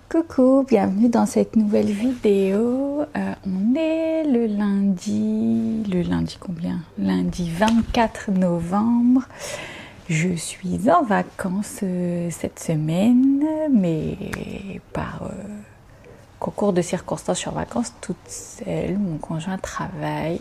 Coucou, bienvenue dans cette nouvelle vidéo. On est le lundi combien? Lundi 24 novembre. Je suis en vacances cette semaine, mais par concours de circonstances, je suis en vacances toute seule. Mon conjoint travaille.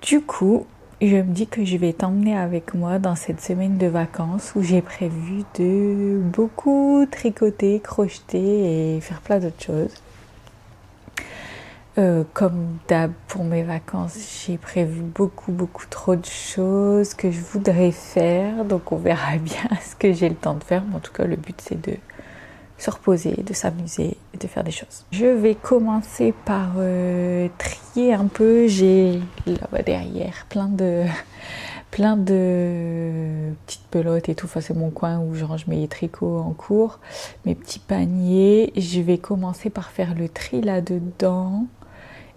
Du coup, je me dis que je vais t'emmener avec moi dans cette semaine de vacances où j'ai prévu de beaucoup tricoter, crocheter et faire plein d'autres choses. Comme d'hab pour mes vacances, j'ai prévu beaucoup trop de choses que je voudrais faire. Donc on verra bien ce que j'ai le temps de faire. Mais en tout cas, le but c'est de se reposer, de s'amuser et de faire des choses. Je vais commencer par trier un peu. J'ai là-bas derrière plein de petites pelotes et tout. Enfin, c'est mon coin où je range mes tricots en cours, mes petits paniers. Je vais commencer par faire le tri là-dedans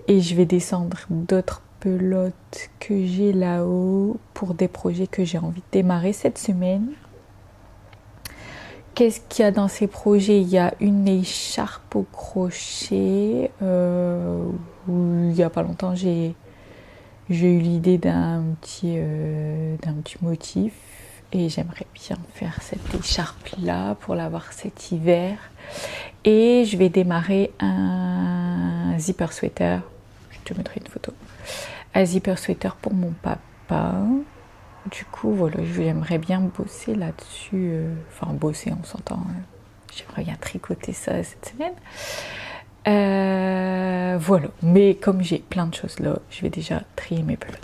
et je vais descendre d'autres pelotes que j'ai là-haut pour des projets que j'ai envie de démarrer cette semaine. Qu'est-ce qu'il y a dans ces projets? Il y a une écharpe au crochet où il n'y a pas longtemps j'ai eu l'idée d'un petit motif et j'aimerais bien faire cette écharpe là pour l'avoir cet hiver. Et je vais démarrer un zipper sweater, je te mettrai une photo, un zipper sweater pour mon papa. Du coup, voilà, j'aimerais bien bosser là-dessus. Enfin, bosser, on s'entend. J'aimerais bien tricoter ça cette semaine. Voilà. Mais comme j'ai plein de choses là, je vais déjà trier mes pelotes.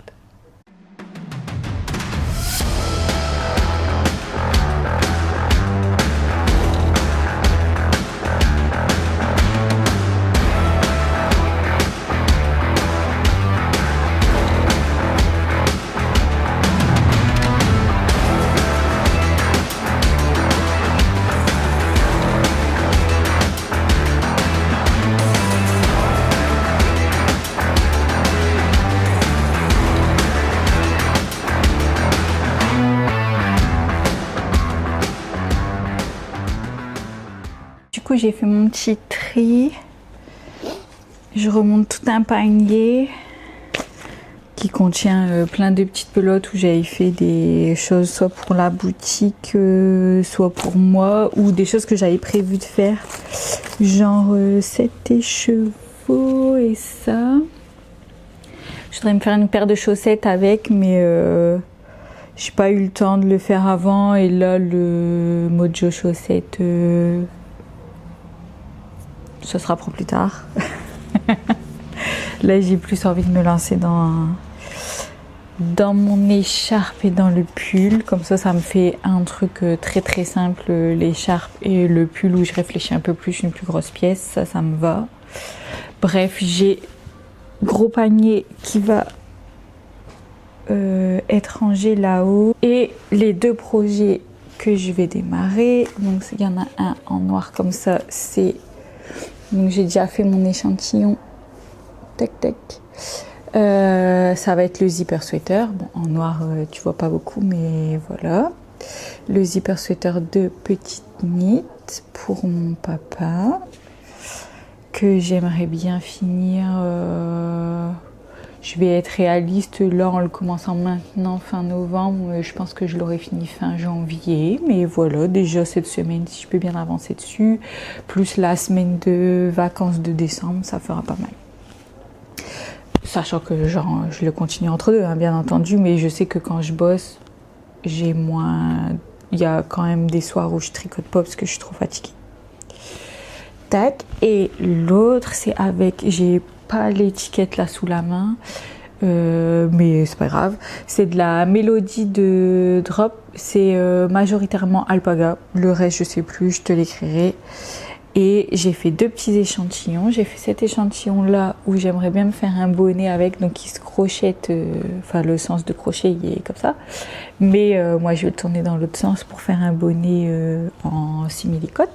J'ai fait mon petit tri. Je remonte tout un panier qui contient plein de petites pelotes où j'avais fait des choses soit pour la boutique, soit pour moi, ou des choses que j'avais prévu de faire, genre cet écheveau et ça. Je voudrais me faire une paire de chaussettes avec, mais j'ai pas eu le temps de le faire avant. Et là, le Mojo chaussettes, ce sera pour plus tard. Là, j'ai plus envie de me lancer dans mon écharpe et dans le pull. Comme ça me fait un truc très simple, l'écharpe et le pull où je réfléchis un peu plus, une plus grosse pièce. Ça me va. Bref, j'ai gros panier qui va être rangé là-haut. Et les deux projets que je vais démarrer, donc il y en a un en noir comme ça, c'est... Donc j'ai déjà fait mon échantillon. Tac. Ça va être le zipper sweater. Bon, en noir, tu vois pas beaucoup, mais voilà. Le zipper sweater de petite knit pour mon papa. Que j'aimerais bien finir. Je vais être réaliste là en le commençant maintenant, fin novembre. Je pense que je l'aurai fini fin janvier. Mais voilà, déjà cette semaine, si je peux bien avancer dessus. Plus la semaine de vacances de décembre, ça fera pas mal. Sachant que genre, je le continue entre deux, hein, bien entendu. Mais je sais que quand je bosse, j'ai moins... Il y a quand même des soirs où je tricote pas parce que je suis trop fatiguée. Tac. Et l'autre, c'est avec... J'ai pas l'étiquette là sous la main. mais c'est pas grave. C'est de la mélodie de drop. C'est majoritairement alpaga. Le reste, je sais plus, je te l'écrirai. Et j'ai fait 2 petits échantillons. J'ai fait cet échantillon-là où j'aimerais bien me faire un bonnet avec, donc qui se crochette. Enfin, le sens de crochet, il est comme ça. Mais moi, je vais le tourner dans l'autre sens pour faire un bonnet en simili-cote.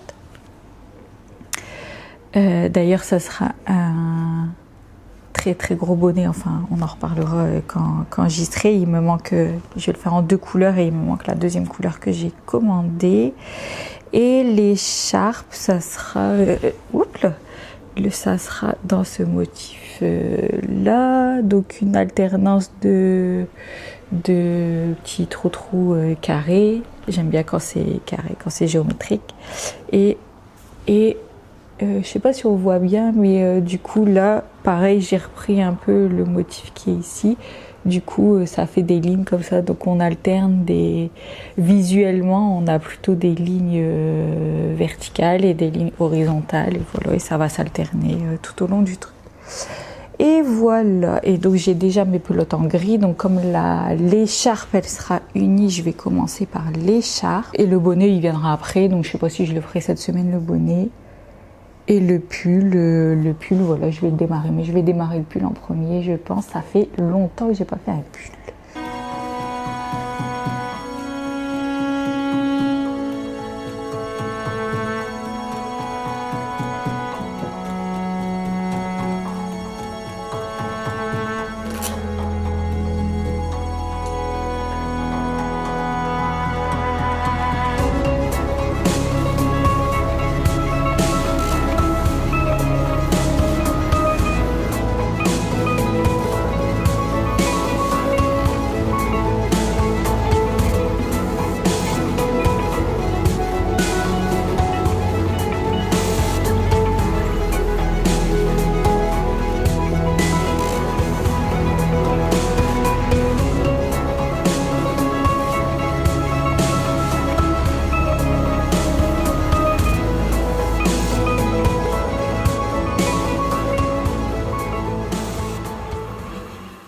D'ailleurs, ça sera un très très gros bonnet. Enfin, on en reparlera quand j'y serai. Il me manque, je vais le faire en 2 couleurs et il me manque la deuxième couleur que j'ai commandée. Et l'écharpe, ça sera, ça sera dans ce motif là. Donc une alternance de petits trous carrés. J'aime bien quand c'est carré, quand c'est géométrique. Et je sais pas si on voit bien, mais du coup là, pareil, j'ai repris un peu le motif qui est ici. Du coup, ça fait des lignes comme ça. Donc on alterne visuellement, on a plutôt des lignes verticales et des lignes horizontales. Et voilà, et ça va s'alterner tout au long du truc. Et voilà. Et donc j'ai déjà mes pelotes en gris. Donc comme l'écharpe, elle sera unie, je vais commencer par l'écharpe. Et le bonnet, il viendra après. Donc je sais pas si je le ferai cette semaine, le bonnet. Et le pull, voilà, je vais le démarrer. Mais je vais démarrer le pull en premier, je pense. Ça fait longtemps que j'ai pas fait un pull.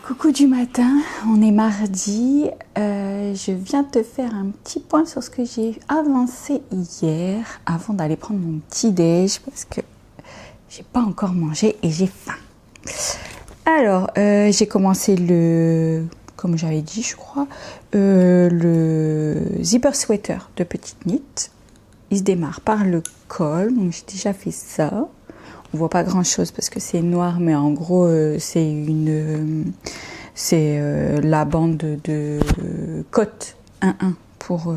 Coucou du matin, on est mardi. Je viens te faire un petit point sur ce que j'ai avancé hier avant d'aller prendre mon petit déj parce que j'ai pas encore mangé et j'ai faim. Alors, j'ai commencé comme j'avais dit, je crois, le zipper sweater de Petite Knit. Il se démarre par le col, donc j'ai déjà fait ça. On voit pas grand chose parce que c'est noir, mais en gros c'est la bande de cotte 1-1 pour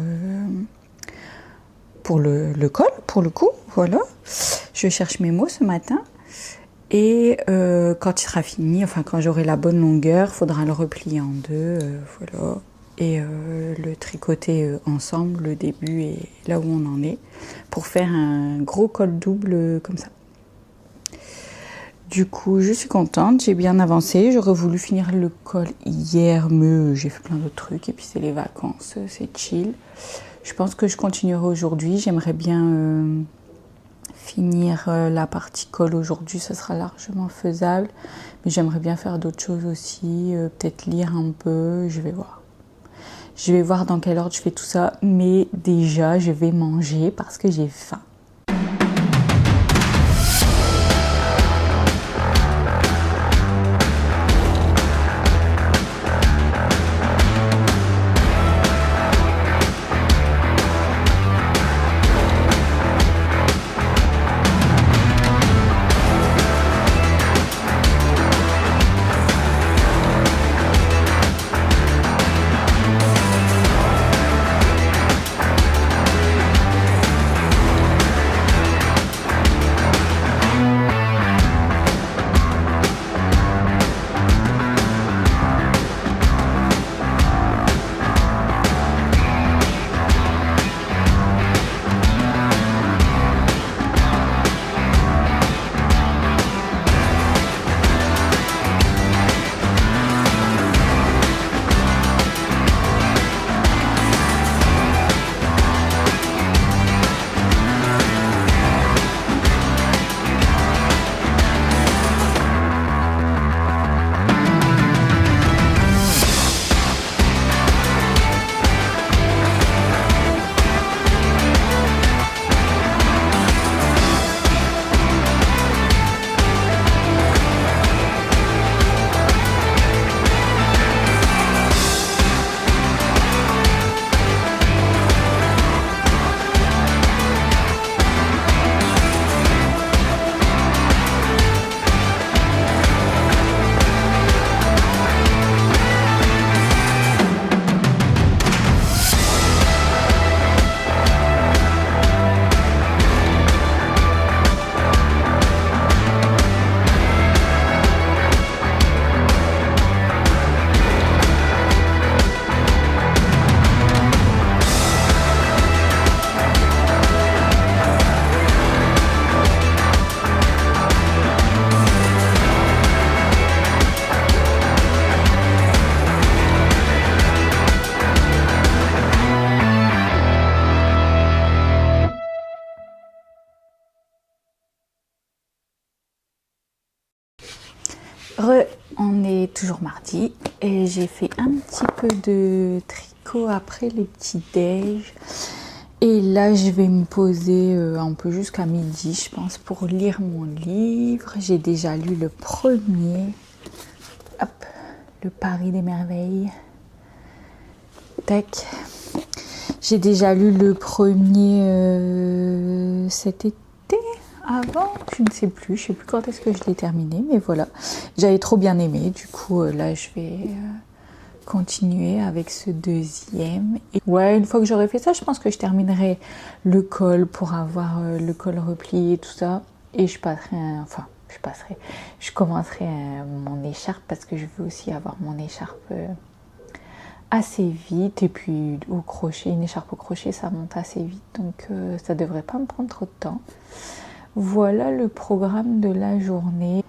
le col, pour le cou, voilà. Je cherche mes mots ce matin. Et quand il sera fini, enfin quand j'aurai la bonne longueur, il faudra le replier en 2, voilà. Et le tricoter ensemble, le début et là où on en est, pour faire un gros col double comme ça. Du coup, je suis contente, j'ai bien avancé. J'aurais voulu finir le col hier, mais j'ai fait plein d'autres trucs. Et puis c'est les vacances, c'est chill. Je pense que je continuerai aujourd'hui. J'aimerais bien finir la partie col aujourd'hui, ça sera largement faisable. Mais j'aimerais bien faire d'autres choses aussi, peut-être lire un peu, je vais voir. Je vais voir dans quel ordre je fais tout ça. Mais déjà, je vais manger parce que j'ai faim. On est toujours mardi et j'ai fait un petit peu de tricot après les petits déj. Et là, je vais me poser un peu jusqu'à midi, je pense, pour lire mon livre. J'ai déjà lu le premier. Hop, le Paris des merveilles. Tac. J'ai déjà lu le premier cet été, avant, je ne sais plus quand est-ce que je l'ai terminé, mais voilà. J'avais trop bien aimé, du coup là je vais continuer avec ce deuxième. Et ouais, une fois que j'aurai fait ça, je pense que je terminerai le col pour avoir le col replié et tout ça. Et je commencerai mon écharpe parce que je veux aussi avoir mon écharpe assez vite. Et puis au crochet, une écharpe au crochet, ça monte assez vite. Donc ça devrait pas me prendre trop de temps. Voilà le programme de la journée.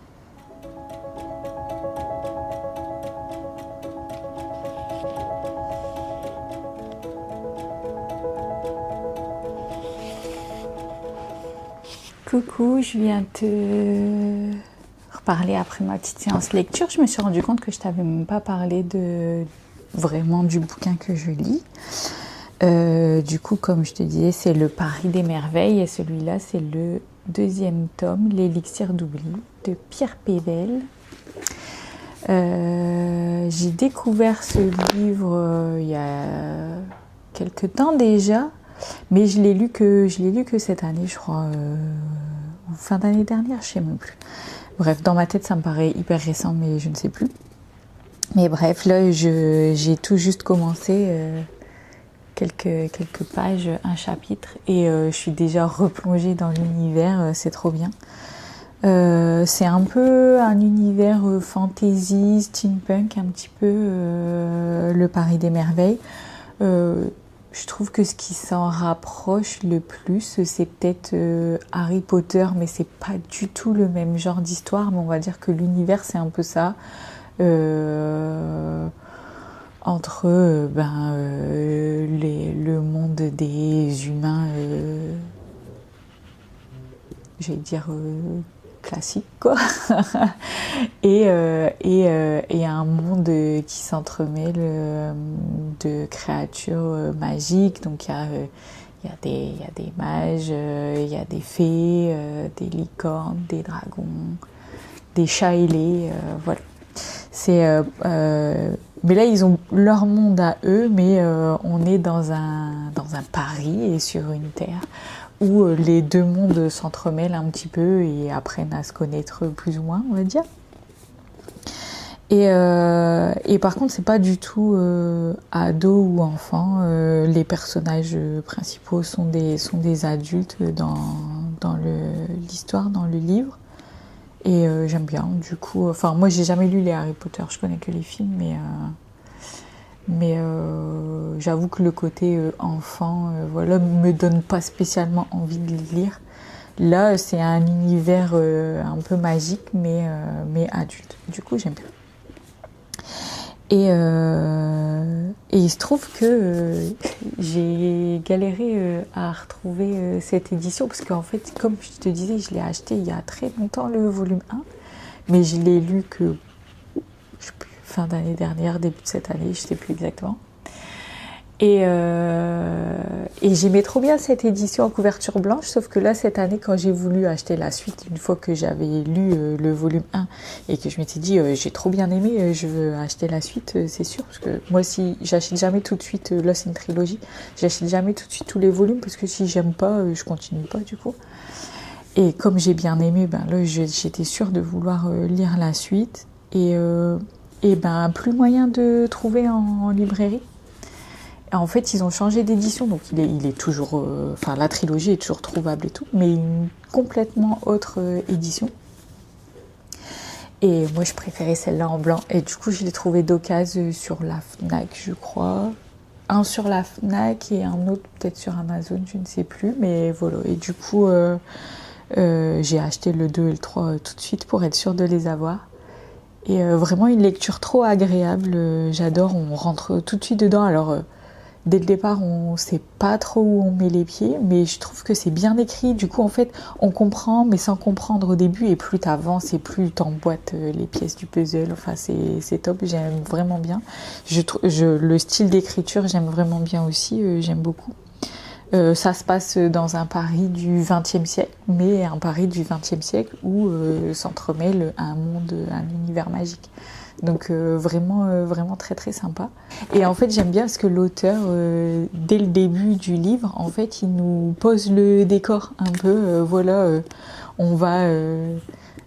Coucou, je viens te reparler après ma petite séance lecture. Je me suis rendu compte que je t'avais même pas parlé vraiment du bouquin que je lis. Du coup, comme je te disais, c'est le Paris des merveilles et celui-là, c'est le deuxième tome, l'élixir d'oubli de Pierre Pével. J'ai découvert ce livre il y a quelques temps déjà, mais je l'ai lu que cette année, je crois, fin d'année dernière, je sais même plus. Bref, dans ma tête, ça me paraît hyper récent, mais je ne sais plus. Mais bref, là, j'ai tout juste commencé quelques pages, un chapitre, et je suis déjà replongée dans l'univers, c'est trop bien. C'est un peu un univers fantasy, steampunk, un petit peu le Paris des merveilles. Je trouve que ce qui s'en rapproche le plus, c'est peut-être Harry Potter, mais c'est pas du tout le même genre d'histoire, mais on va dire que l'univers, c'est un peu ça. Entre le monde des humains, j'allais dire classique quoi, et un monde qui s'entremêle de créatures magiques. Donc il y a des mages, il y a des fées, des licornes, des dragons, des chats ailés, voilà. Mais là ils ont leur monde à eux, mais on est dans un Paris et sur une terre où les deux mondes s'entremêlent un petit peu et apprennent à se connaître plus ou moins, on va dire. Et par contre, c'est pas du tout ado ou enfant. Les personnages principaux sont des adultes dans l'histoire, dans le livre. Et j'aime bien, du coup. Enfin, moi, j'ai jamais lu les Harry Potter, je connais que les films, mais j'avoue que le côté enfant, voilà, me donne pas spécialement envie de les lire. Là, c'est un univers un peu magique, mais adulte. Du coup, j'aime bien. Et il se trouve que j'ai galéré à retrouver cette édition, parce qu'en fait, comme je te disais, je l'ai acheté il y a très longtemps, le volume 1, mais je l'ai lu que je sais plus, fin d'année dernière, début de cette année, je sais plus exactement. Et j'aimais trop bien cette édition en couverture blanche, sauf que là, cette année, quand j'ai voulu acheter la suite, une fois que j'avais lu le volume 1 et que je m'étais dit, j'ai trop bien aimé, je veux acheter la suite, c'est sûr, parce que moi, si j'achète jamais tout de suite, là c'est une trilogie, j'achète jamais tout de suite tous les volumes, parce que si j'aime pas, je continue pas du coup. Et comme j'ai bien aimé, là, j'étais sûre de vouloir lire la suite, et plus moyen de trouver en librairie. En fait, ils ont changé d'édition, donc il est toujours... la trilogie est toujours trouvable et tout, mais une complètement autre édition. Et moi, je préférais celle-là en blanc. Et du coup, je l'ai trouvé d'occasion sur la Fnac, je crois. Un sur la Fnac et un autre peut-être sur Amazon, je ne sais plus. Mais voilà. Et du coup, j'ai acheté le 2 et le 3 tout de suite pour être sûre de les avoir. Et vraiment une lecture trop agréable. J'adore, on rentre tout de suite dedans. Alors... dès le départ, on sait pas trop où on met les pieds, mais je trouve que c'est bien écrit. Du coup, en fait, on comprend, mais sans comprendre au début. Et plus t'avances et plus t'emboîtes les pièces du puzzle. Enfin, c'est top. J'aime vraiment bien. Le style d'écriture, j'aime vraiment bien aussi. J'aime beaucoup. Ça se passe dans un Paris du XXe siècle, mais un Paris du XXe siècle où s'entremêle un monde, un univers magique. Donc vraiment très très sympa. Et en fait j'aime bien parce que l'auteur, dès le début du livre, en fait il nous pose le décor un peu.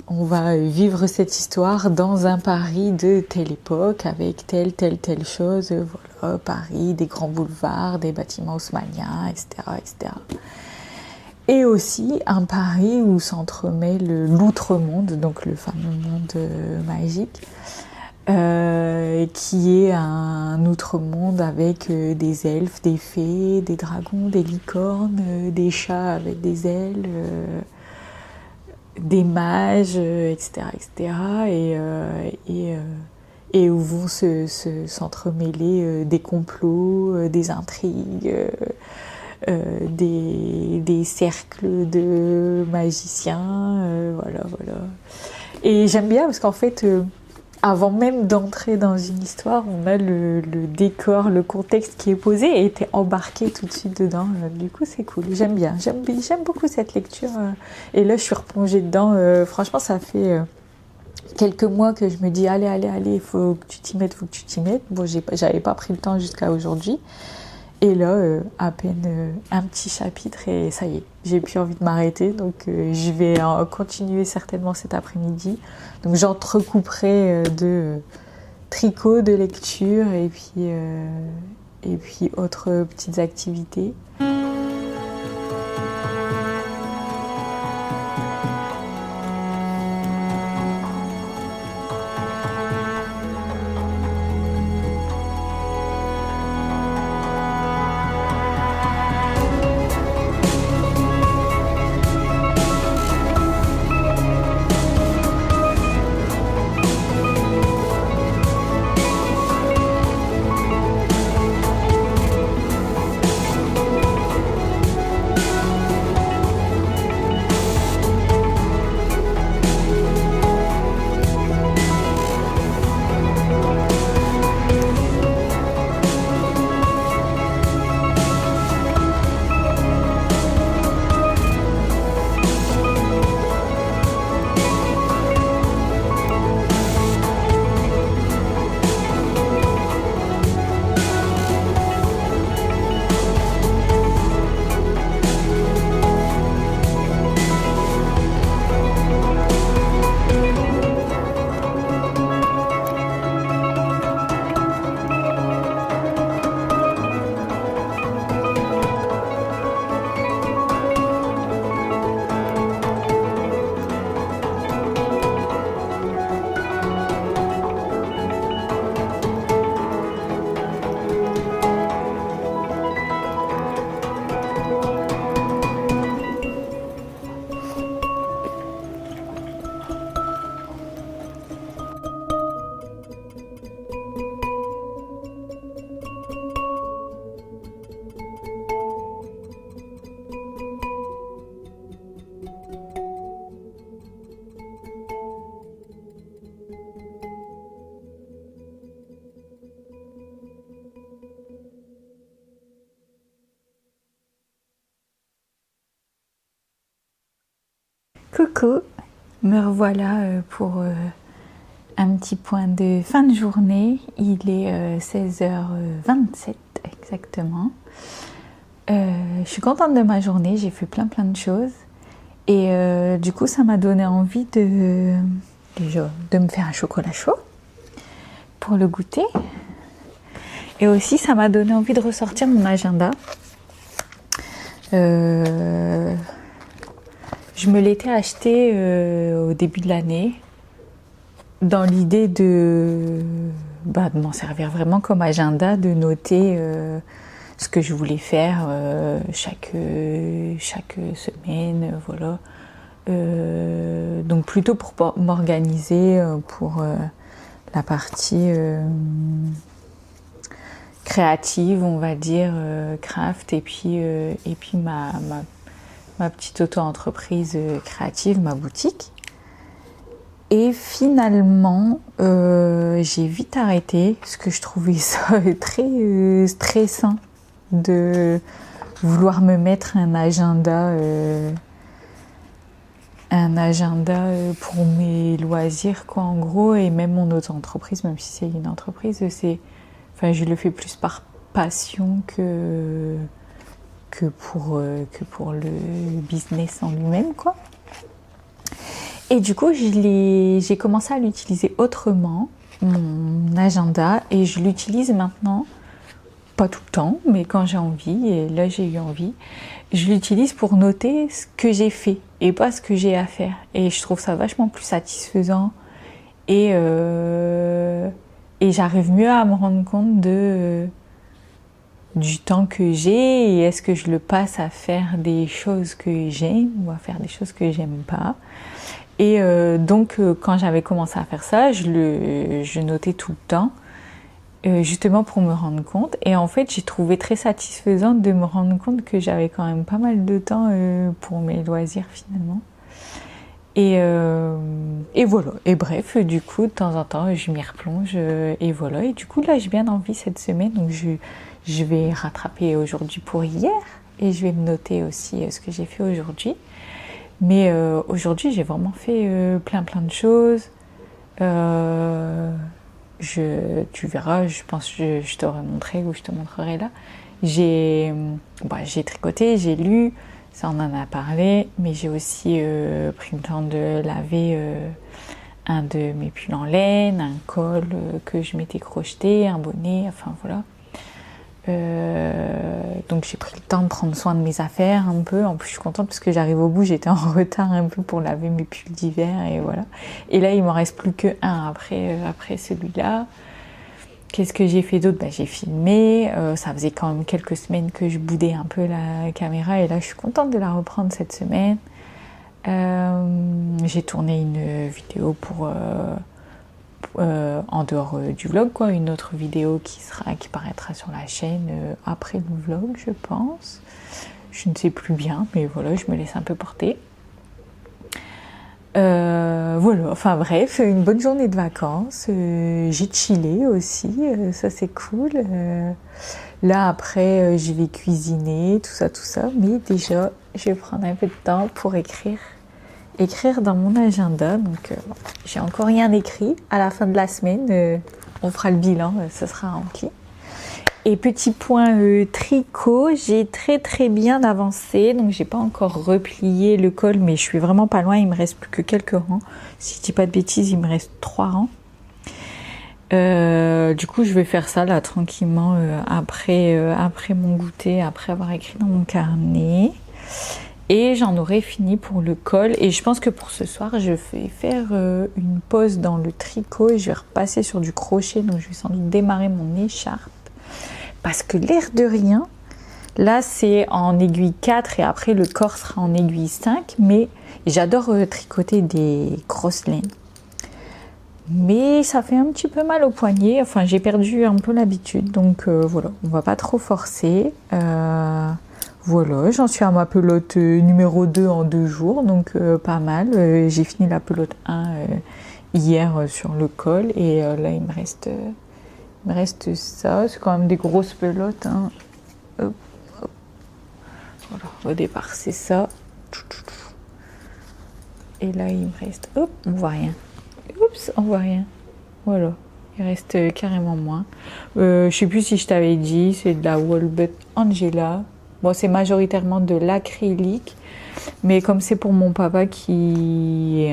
On va vivre cette histoire dans un Paris de telle époque avec telle chose. Voilà, Paris, des grands boulevards, des bâtiments haussmanniens, etc., etc. Et aussi un Paris où s'entremêle l'outre-monde, donc le fameux monde magique. Qui est un outre-monde avec des elfes, des fées, des dragons, des licornes, des chats avec des ailes, des mages, etc., etc. Et où vont s'entremêler des complots, des intrigues, des cercles de magiciens, voilà. Et j'aime bien parce qu'en fait, avant même d'entrer dans une histoire, on a le décor, le contexte qui est posé et t'es embarqué tout de suite dedans. Du coup, c'est cool. J'aime beaucoup cette lecture. Et là, je suis replongée dedans. Franchement, ça fait quelques mois que je me dis allez, il faut que tu t'y mettes. Bon, j'avais pas pris le temps jusqu'à aujourd'hui. Et là, à peine un petit chapitre et ça y est, j'ai plus envie de m'arrêter. Donc je vais continuer certainement cet après-midi. Donc j'entrecouperai de tricot, de lecture et puis autres petites activités. Coucou, me revoilà pour un petit point de fin de journée. Il est 16h27 exactement. Je suis contente de ma journée, j'ai fait plein de choses. Et du coup, ça m'a donné envie de me faire un chocolat chaud pour le goûter. Et aussi, ça m'a donné envie de ressortir mon agenda. Je me l'étais acheté au début de l'année dans l'idée de m'en servir vraiment comme agenda, de noter ce que je voulais faire chaque semaine, voilà. Donc plutôt pour m'organiser pour la partie créative, on va dire, craft, et puis ma petite auto-entreprise créative, ma boutique. Et finalement, j'ai vite arrêté parce que je trouvais ça très stressant de vouloir me mettre un agenda pour mes loisirs, quoi, en gros. Et même mon auto-entreprise, même si c'est une entreprise, je le fais plus par passion que pour le business en lui-même, quoi. Et du coup, j'ai commencé à l'utiliser autrement, mon agenda, et je l'utilise maintenant, pas tout le temps, mais quand j'ai envie, et là j'ai eu envie, je l'utilise pour noter ce que j'ai fait et pas ce que j'ai à faire. Et je trouve ça vachement plus satisfaisant et j'arrive mieux à me rendre compte du temps que j'ai et est-ce que je le passe à faire des choses que j'aime ou à faire des choses que j'aime pas. Et donc quand j'avais commencé à faire ça, je notais tout le temps, justement pour me rendre compte. Et en fait, j'ai trouvé très satisfaisant de me rendre compte que j'avais quand même pas mal de temps pour mes loisirs finalement. Et voilà. Et bref, du coup, de temps en temps, je m'y replonge et voilà. Et du coup, là, j'ai bien envie cette semaine, donc je vais rattraper aujourd'hui pour hier et je vais me noter aussi ce que j'ai fait aujourd'hui. Mais aujourd'hui, j'ai vraiment fait plein de choses. Tu verras, je pense que je t'aurai montré ou je te montrerai là. J'ai tricoté, j'ai lu, ça on en a parlé, mais j'ai aussi pris le temps de laver un de mes pulls en laine, un col que je m'étais crocheté, un bonnet, enfin voilà. Donc j'ai pris le temps de prendre soin de mes affaires un peu. En plus je suis contente parce que j'arrive au bout, j'étais en retard un peu pour laver mes pulls d'hiver et voilà. Et là il m'en reste plus que un après celui-là. Qu'est-ce que j'ai fait d'autre ? J'ai filmé, ça faisait quand même quelques semaines que je boudais un peu la caméra et là je suis contente de la reprendre cette semaine. J'ai tourné une vidéo pour en dehors du vlog, quoi, une autre vidéo qui paraîtra sur la chaîne après le vlog, je pense. Je ne sais plus bien, mais voilà, je me laisse un peu porter. Voilà, enfin bref, une bonne journée de vacances. J'ai chillé aussi, ça c'est cool. Là après, je vais cuisiner, tout ça. Mais déjà, je vais prendre un peu de temps pour écrire dans mon agenda. Donc, j'ai encore rien écrit. À la fin de la semaine, on fera le bilan, ce sera rempli. Et petit point tricot, j'ai très bien avancé. Donc, j'ai pas encore replié le col, mais je suis vraiment pas loin. Il me reste plus que quelques rangs. Si je dis pas de bêtises, il me reste 3 rangs. Du coup, je vais faire ça là tranquillement après mon goûter, après avoir écrit dans mon carnet. Et j'en aurai fini pour le col. Et je pense que pour ce soir, je vais faire une pause dans le tricot et je vais repasser sur du crochet. Donc je vais sans doute démarrer mon écharpe. Parce que l'air de rien, là c'est en aiguille 4 et après le corps sera en aiguille 5. Mais j'adore tricoter des grosses laines. Mais ça fait un petit peu mal au poignet. Enfin, j'ai perdu un peu l'habitude. Donc voilà, on va pas trop forcer. Voilà, j'en suis à ma pelote numéro 2 en 2 jours, donc pas mal. J'ai fini la pelote 1 hier sur le col et là il me reste ça. C'est quand même des grosses pelotes. Hein. Hop, hop. Voilà, au départ c'est ça. Et là il me reste, hop, on voit rien. Oups, on voit rien. Voilà, il reste carrément moins. Je sais plus si je t'avais dit, c'est de la Walbut Angela. Bon, c'est majoritairement de l'acrylique, mais comme c'est pour mon papa qui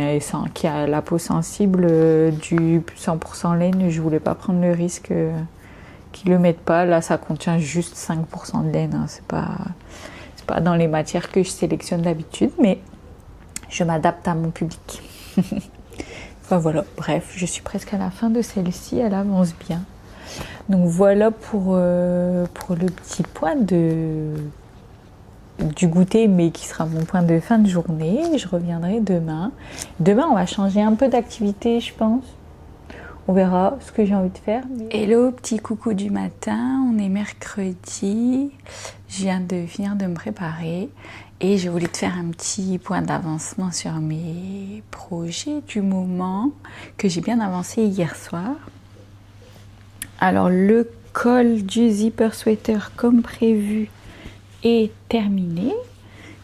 a la peau sensible du 100% laine, je voulais pas prendre le risque qu'ils le mettent pas. Là, ça contient juste 5% de laine. Hein. C'est pas dans les matières que je sélectionne d'habitude, mais je m'adapte à mon public. Enfin voilà, bref, je suis presque à la fin de celle-ci, elle avance bien. Donc voilà pour le petit point du goûter, mais qui sera mon point de fin de journée. Je reviendrai demain. Demain, on va changer un peu d'activité, je pense. On verra ce que j'ai envie de faire. Hello, petit coucou du matin, on est mercredi. Je viens de finir de me préparer et je voulais te faire un petit point d'avancement sur mes projets du moment que j'ai bien avancé hier soir. Alors le col du zipper sweater comme prévu est terminé.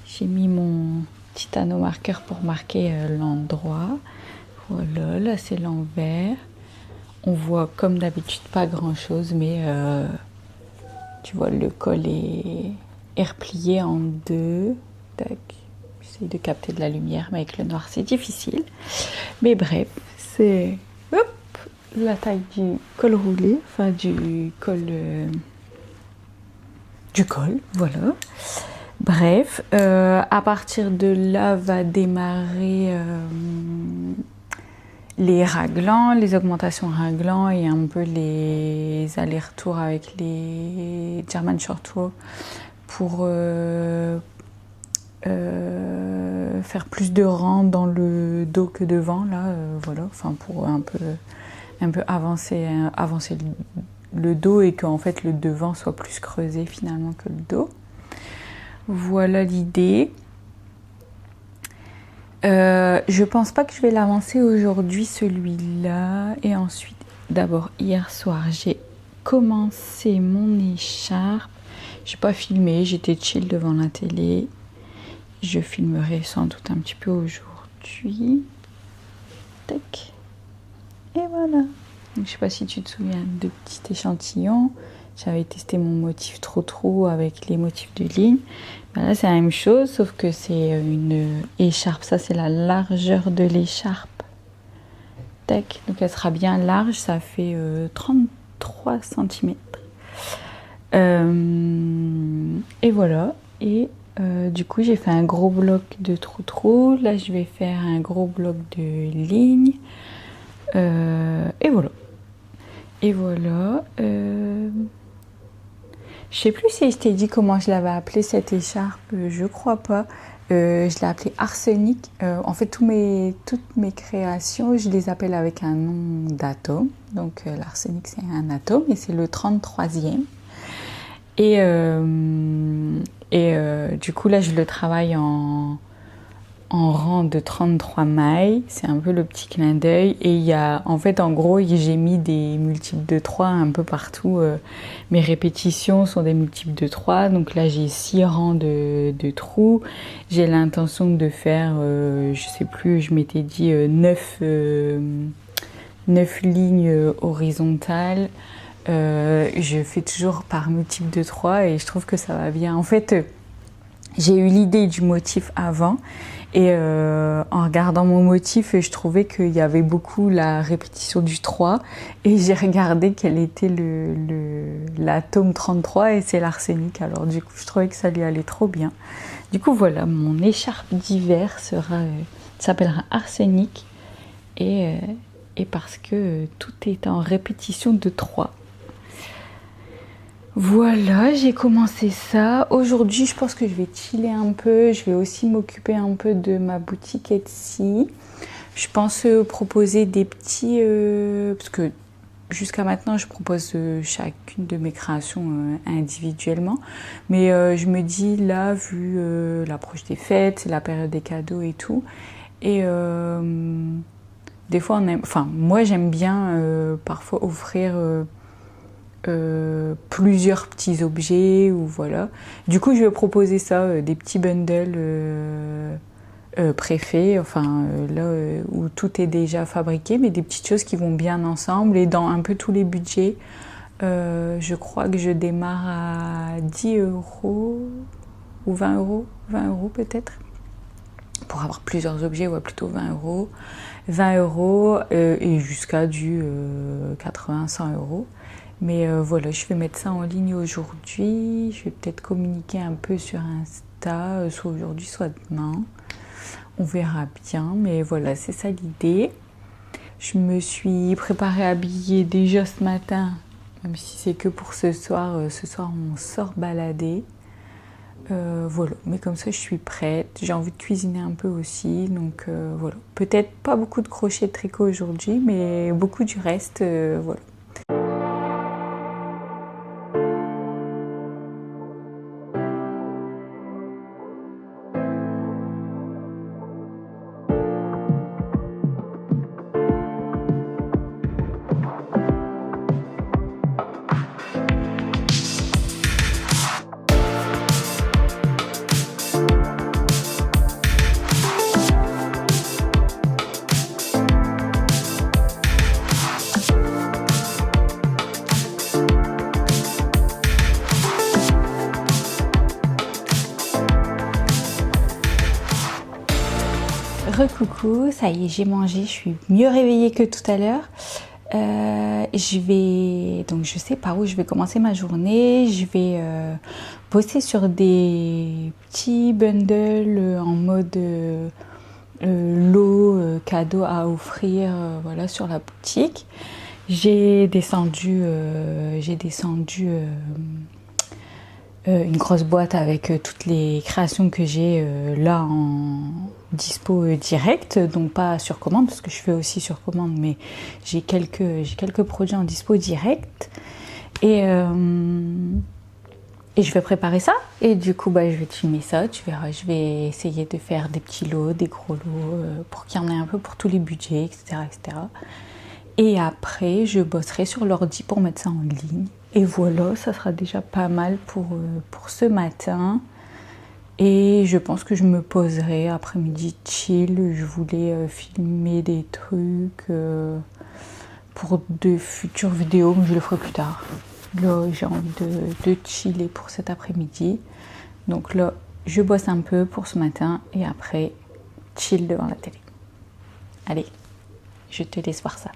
J'ai mis mon petit anneau marqueur pour marquer l'endroit. Voilà, là c'est l'envers. On voit comme d'habitude pas grand chose, mais tu vois le col est replié en deux. Tac. J'essaie de capter de la lumière, mais avec le noir c'est difficile. Mais bref, c'est la taille du col roulé, enfin du col, voilà. Bref, à partir de là va démarrer les raglans, les augmentations raglans et un peu les allers-retours avec les German Short Row pour faire plus de rang dans le dos que devant là, voilà, enfin pour un peu avancer le dos et qu'en fait le devant soit plus creusé finalement que le dos. Voilà l'idée. Je pense pas que je vais l'avancer aujourd'hui celui-là. Et ensuite, d'abord hier soir, j'ai commencé mon écharpe. J'ai pas filmé, j'étais chill devant la télé. Je filmerai sans doute un petit peu aujourd'hui. Tac. Et voilà. Donc, je sais pas si tu te souviens de petit échantillon. J'avais testé mon motif trop avec les motifs de ligne. Ben là, c'est la même chose, sauf que c'est une écharpe. Ça, c'est la largeur de l'écharpe. Tac. Donc, elle sera bien large. Ça fait 33 cm. Et voilà. Et du coup, j'ai fait un gros bloc de trou. Là, je vais faire un gros bloc de ligne. Et voilà. Et voilà. Je sais plus si je t'ai dit comment je l'avais appelée cette écharpe, je crois pas. Je l'ai appelée arsenic. En fait, toutes mes créations, je les appelle avec un nom d'atome. Donc l'arsenic, c'est un atome et c'est le 33e. Et du coup, là, je le travaille en rang de 33 mailles. C'est un peu le petit clin d'œil. Et il y a, en fait, en gros, j'ai mis des multiples de 3 un peu partout. Mes répétitions sont des multiples de 3. Donc là, j'ai 6 rangs de trous. J'ai l'intention de faire, je sais plus, je m'étais dit 9 lignes horizontales. Je fais toujours par multiple de 3 et je trouve que ça va bien. En fait, j'ai eu l'idée du motif avant et en regardant mon motif, je trouvais qu'il y avait beaucoup la répétition du 3 et j'ai regardé quel était l'atome 33 et c'est l'arsenic. Alors du coup, je trouvais que ça lui allait trop bien. Du coup, voilà, mon écharpe d'hiver s'appellera arsenic et parce que tout est en répétition de 3. Voilà, j'ai commencé ça. Aujourd'hui, je pense que je vais chiller un peu. Je vais aussi m'occuper un peu de ma boutique Etsy. Je pense proposer des petits... parce que jusqu'à maintenant, je propose chacune de mes créations individuellement. Mais je me dis, là, vu l'approche des fêtes, c'est la période des cadeaux et tout. Et des fois, moi, j'aime bien parfois offrir... plusieurs petits objets ou voilà. Du coup, je vais proposer ça, des petits bundles préfaits, où tout est déjà fabriqué, mais des petites choses qui vont bien ensemble et dans un peu tous les budgets. Je crois que je démarre à 10 € ou 20 €, 20 € peut-être. Pour avoir plusieurs objets, ouais, plutôt 20 €. 20 € et jusqu'à du 80-100 €. Mais voilà, je vais mettre ça en ligne aujourd'hui. Je vais peut-être communiquer un peu sur Insta, soit aujourd'hui, soit demain. On verra bien, mais voilà, c'est ça l'idée. Je me suis préparée à habiller déjà ce matin, même si c'est que pour ce soir. Ce soir, on sort balader. Voilà, mais comme ça je suis prête, j'ai envie de cuisiner un peu aussi, donc voilà. Peut-être pas beaucoup de crochet de tricot aujourd'hui, mais beaucoup du reste, voilà. Recoucou, ça y est, j'ai mangé, je suis mieux réveillée que tout à l'heure. Je sais par où je vais commencer ma journée. Je vais bosser sur des petits bundles en mode lot, cadeau à offrir, voilà, sur la boutique. J'ai descendu une grosse boîte avec toutes les créations que j'ai là en dispo direct, donc pas sur commande parce que je fais aussi sur commande, mais j'ai quelques projets en dispo direct et je vais préparer ça et du coup je vais te filmer ça, tu verras, je vais essayer de faire des petits lots, des gros lots pour qu'il y en ait un peu pour tous les budgets, etc. Et après je bosserai sur l'ordi pour mettre ça en ligne. Et voilà, ça sera déjà pas mal pour ce matin. Et je pense que je me poserai après-midi chill. Je voulais filmer des trucs pour de futures vidéos, mais je le ferai plus tard. Là, j'ai envie de chiller pour cet après-midi. Donc là, je bosse un peu pour ce matin et après, chill devant la télé. Allez, je te laisse voir ça.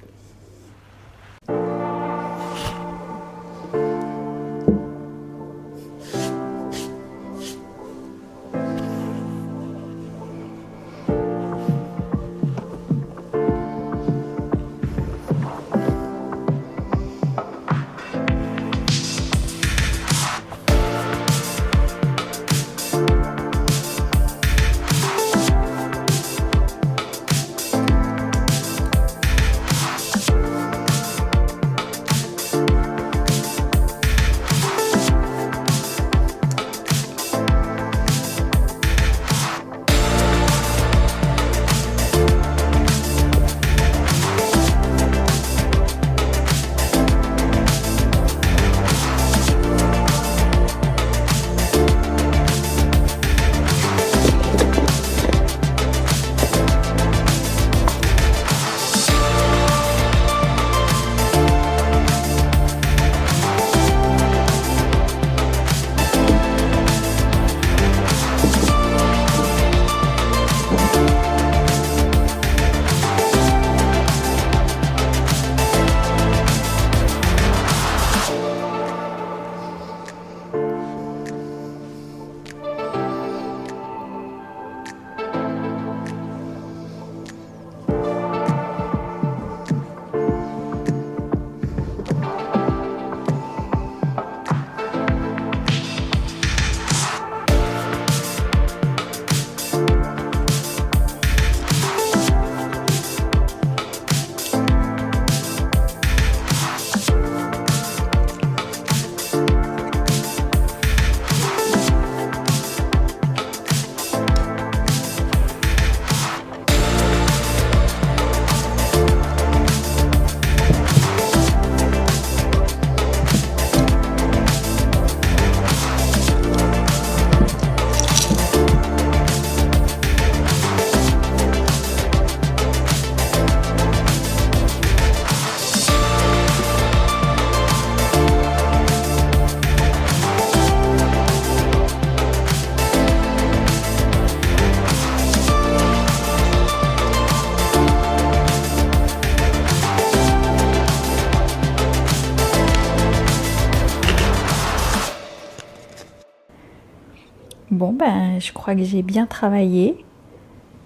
Bon je crois que j'ai bien travaillé.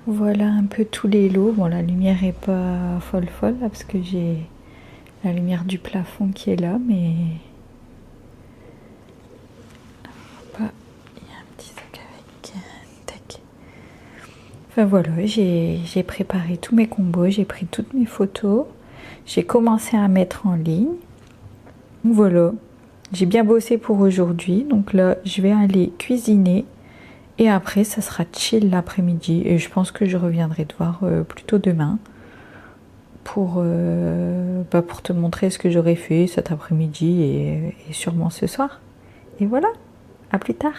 Voilà un peu tous les lots. Bon, la lumière est pas folle là parce que j'ai la lumière du plafond qui est là, mais il y a un petit Enfin voilà, j'ai préparé tous mes combos, j'ai pris toutes mes photos, j'ai commencé à mettre en ligne. Voilà, j'ai bien bossé pour aujourd'hui, donc là je vais aller cuisiner et après ça sera chill l'après-midi et je pense que je reviendrai te voir plutôt demain pour te montrer ce que j'aurais fait cet après-midi et sûrement ce soir. Et voilà, à plus tard.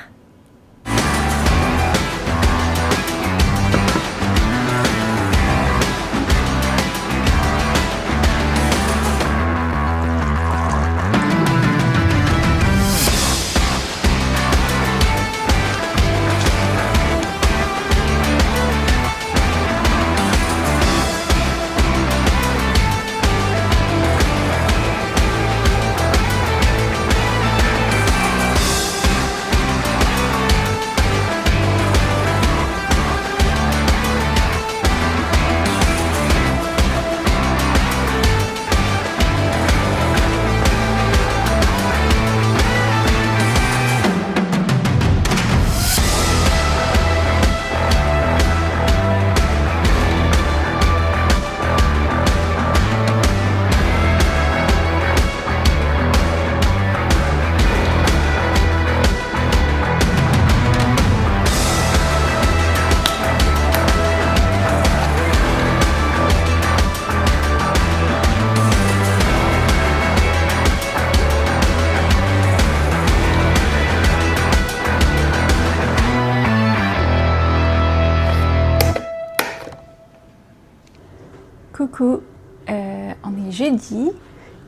Coucou, on est jeudi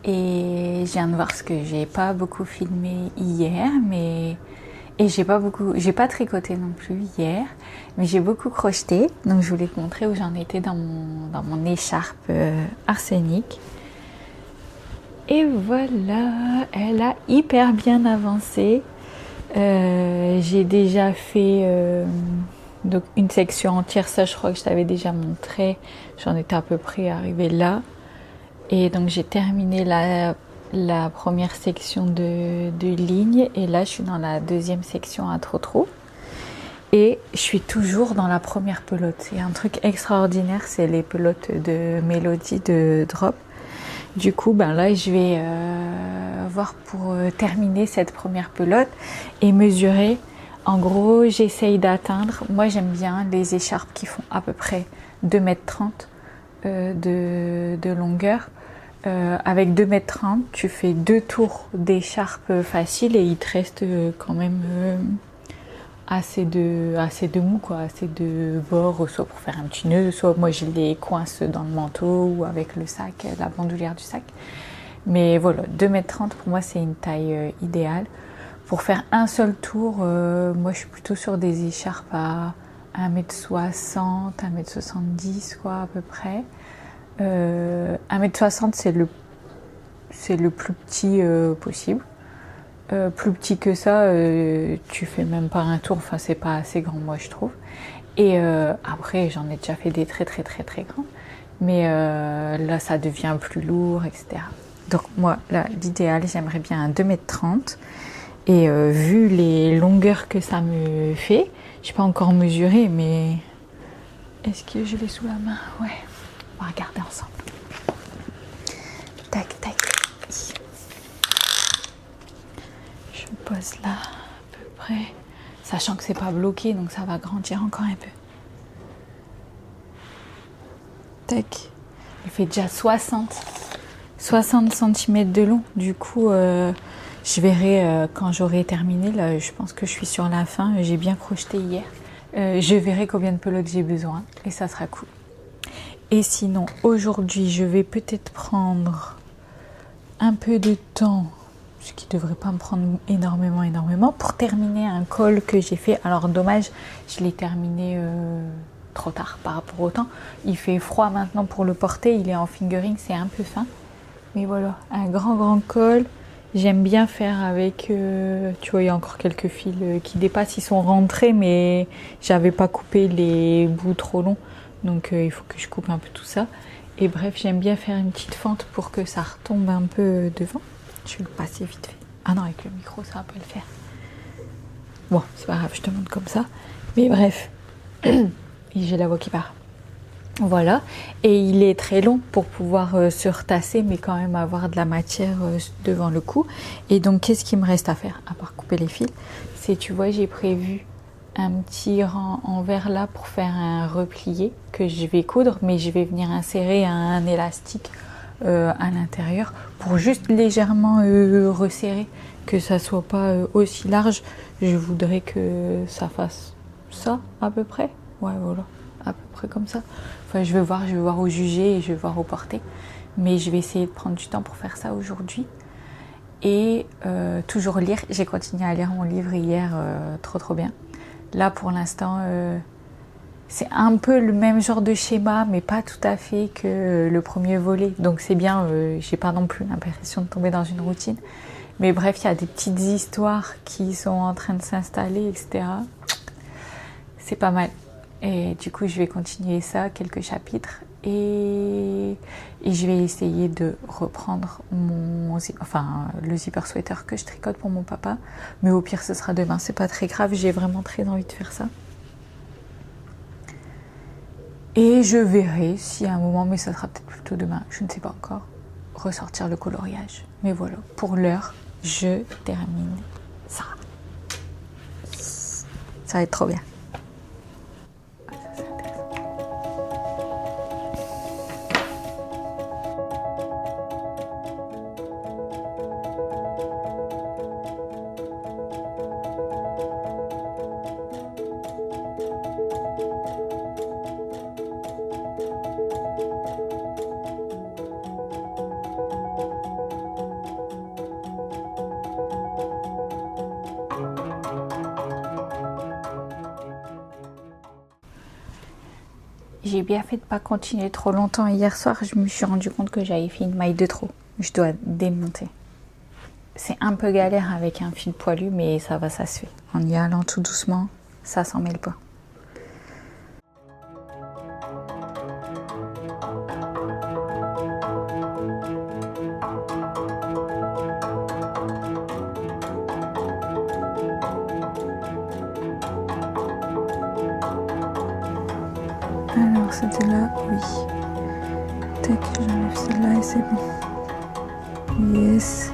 et je viens de voir ce que j'ai pas beaucoup filmé hier, et j'ai pas tricoté non plus hier, mais j'ai beaucoup crocheté, donc je voulais te montrer où j'en étais dans mon écharpe arsenic. Et voilà, elle a hyper bien avancé. J'ai déjà fait donc une section entière, ça je crois que je t'avais déjà montré, j'en étais à peu près arrivée là, et donc j'ai terminé la première section de ligne et là je suis dans la deuxième section à trou et je suis toujours dans la première pelote. Il y a un truc extraordinaire, c'est les pelotes de Mélodie de Drop. Du coup là je vais voir pour terminer cette première pelote et mesurer. En gros, j'essaye d'atteindre, moi j'aime bien les écharpes qui font à peu près 2,30 m de longueur. Avec 2,30 m, tu fais 2 tours d'écharpe facile et il te reste quand même assez de mou, quoi, assez de bord, soit pour faire un petit nœud, soit moi je les coince dans le manteau ou avec le sac, la bandoulière du sac. Mais voilà, 2,30 m pour moi c'est une taille idéale. Pour faire un seul tour, moi je suis plutôt sur des écharpes à 1,60 m, 1,70 m quoi à peu près. 1,60 m c'est le plus petit possible. Plus petit que ça, tu fais même pas un tour, enfin c'est pas assez grand moi je trouve. Et après j'en ai déjà fait des très grands, mais là ça devient plus lourd, etc. Donc moi là l'idéal j'aimerais bien un 2,30 m. Et vu les longueurs que ça me fait, je n'ai pas encore mesuré, mais est-ce que je l'ai sous la main? Ouais, on va regarder ensemble. Tac. Je pose là à peu près, sachant que c'est pas bloqué, donc ça va grandir encore un peu. Tac, il fait déjà 60 cm de long, du coup... je verrai quand j'aurai terminé, là je pense que je suis sur la fin, j'ai bien crocheté hier. Je verrai combien de pelotes j'ai besoin et ça sera cool. Et sinon aujourd'hui je vais peut-être prendre un peu de temps, ce qui devrait pas me prendre énormément, pour terminer un col que j'ai fait. Alors dommage, je l'ai terminé trop tard par rapport au temps. Il fait froid maintenant pour le porter, il est en fingering, c'est un peu fin. Mais voilà, un grand col. J'aime bien faire avec, tu vois, il y a encore quelques fils qui dépassent, ils sont rentrés, mais j'avais pas coupé les bouts trop longs, donc il faut que je coupe un peu tout ça. Et bref, j'aime bien faire une petite fente pour que ça retombe un peu devant. Je vais le passer vite fait. Ah non, avec le micro, ça va pas le faire. Bon, c'est pas grave, je te montre comme ça. Mais bref, et j'ai la voix qui part. Voilà, et il est très long pour pouvoir se retasser, mais quand même avoir de la matière devant le cou. Et donc, qu'est-ce qu'il me reste à faire, à part couper les fils? C'est, tu vois, j'ai prévu un petit rang en verre là pour faire un replié que je vais coudre, mais je vais venir insérer un élastique à l'intérieur pour juste légèrement resserrer, que ça soit pas aussi large. Je voudrais que ça fasse ça à peu près. Ouais, voilà, à peu près comme ça. Enfin, je vais voir au juger et je vais voir au porter. Mais je vais essayer de prendre du temps pour faire ça aujourd'hui. Et toujours lire. J'ai continué à lire mon livre hier, trop bien. Là, pour l'instant, c'est un peu le même genre de schéma, mais pas tout à fait que le premier volet. Donc c'est bien, j'ai pas non plus l'impression de tomber dans une routine. Mais bref, il y a des petites histoires qui sont en train de s'installer, etc. C'est pas mal. Et du coup, je vais continuer ça, quelques chapitres. Et je vais essayer de reprendre le zipper sweater que je tricote pour mon papa. Mais au pire, ce sera demain. C'est pas très grave. J'ai vraiment très envie de faire ça. Et je verrai si à un moment, mais ça sera peut-être plutôt demain, je ne sais pas encore, ressortir le coloriage. Mais voilà, pour l'heure, je termine ça. Ça va être trop bien. J'ai bien fait de ne pas continuer trop longtemps. Hier soir, je me suis rendu compte que j'avais fait une maille de trop. Je dois démonter. C'est un peu galère avec un fil poilu, mais ça va, ça se fait. En y allant tout doucement, ça s'en mêle pas. Alors c'était là, oui. Tac, j'enlève celle-là et c'est bon. Yes.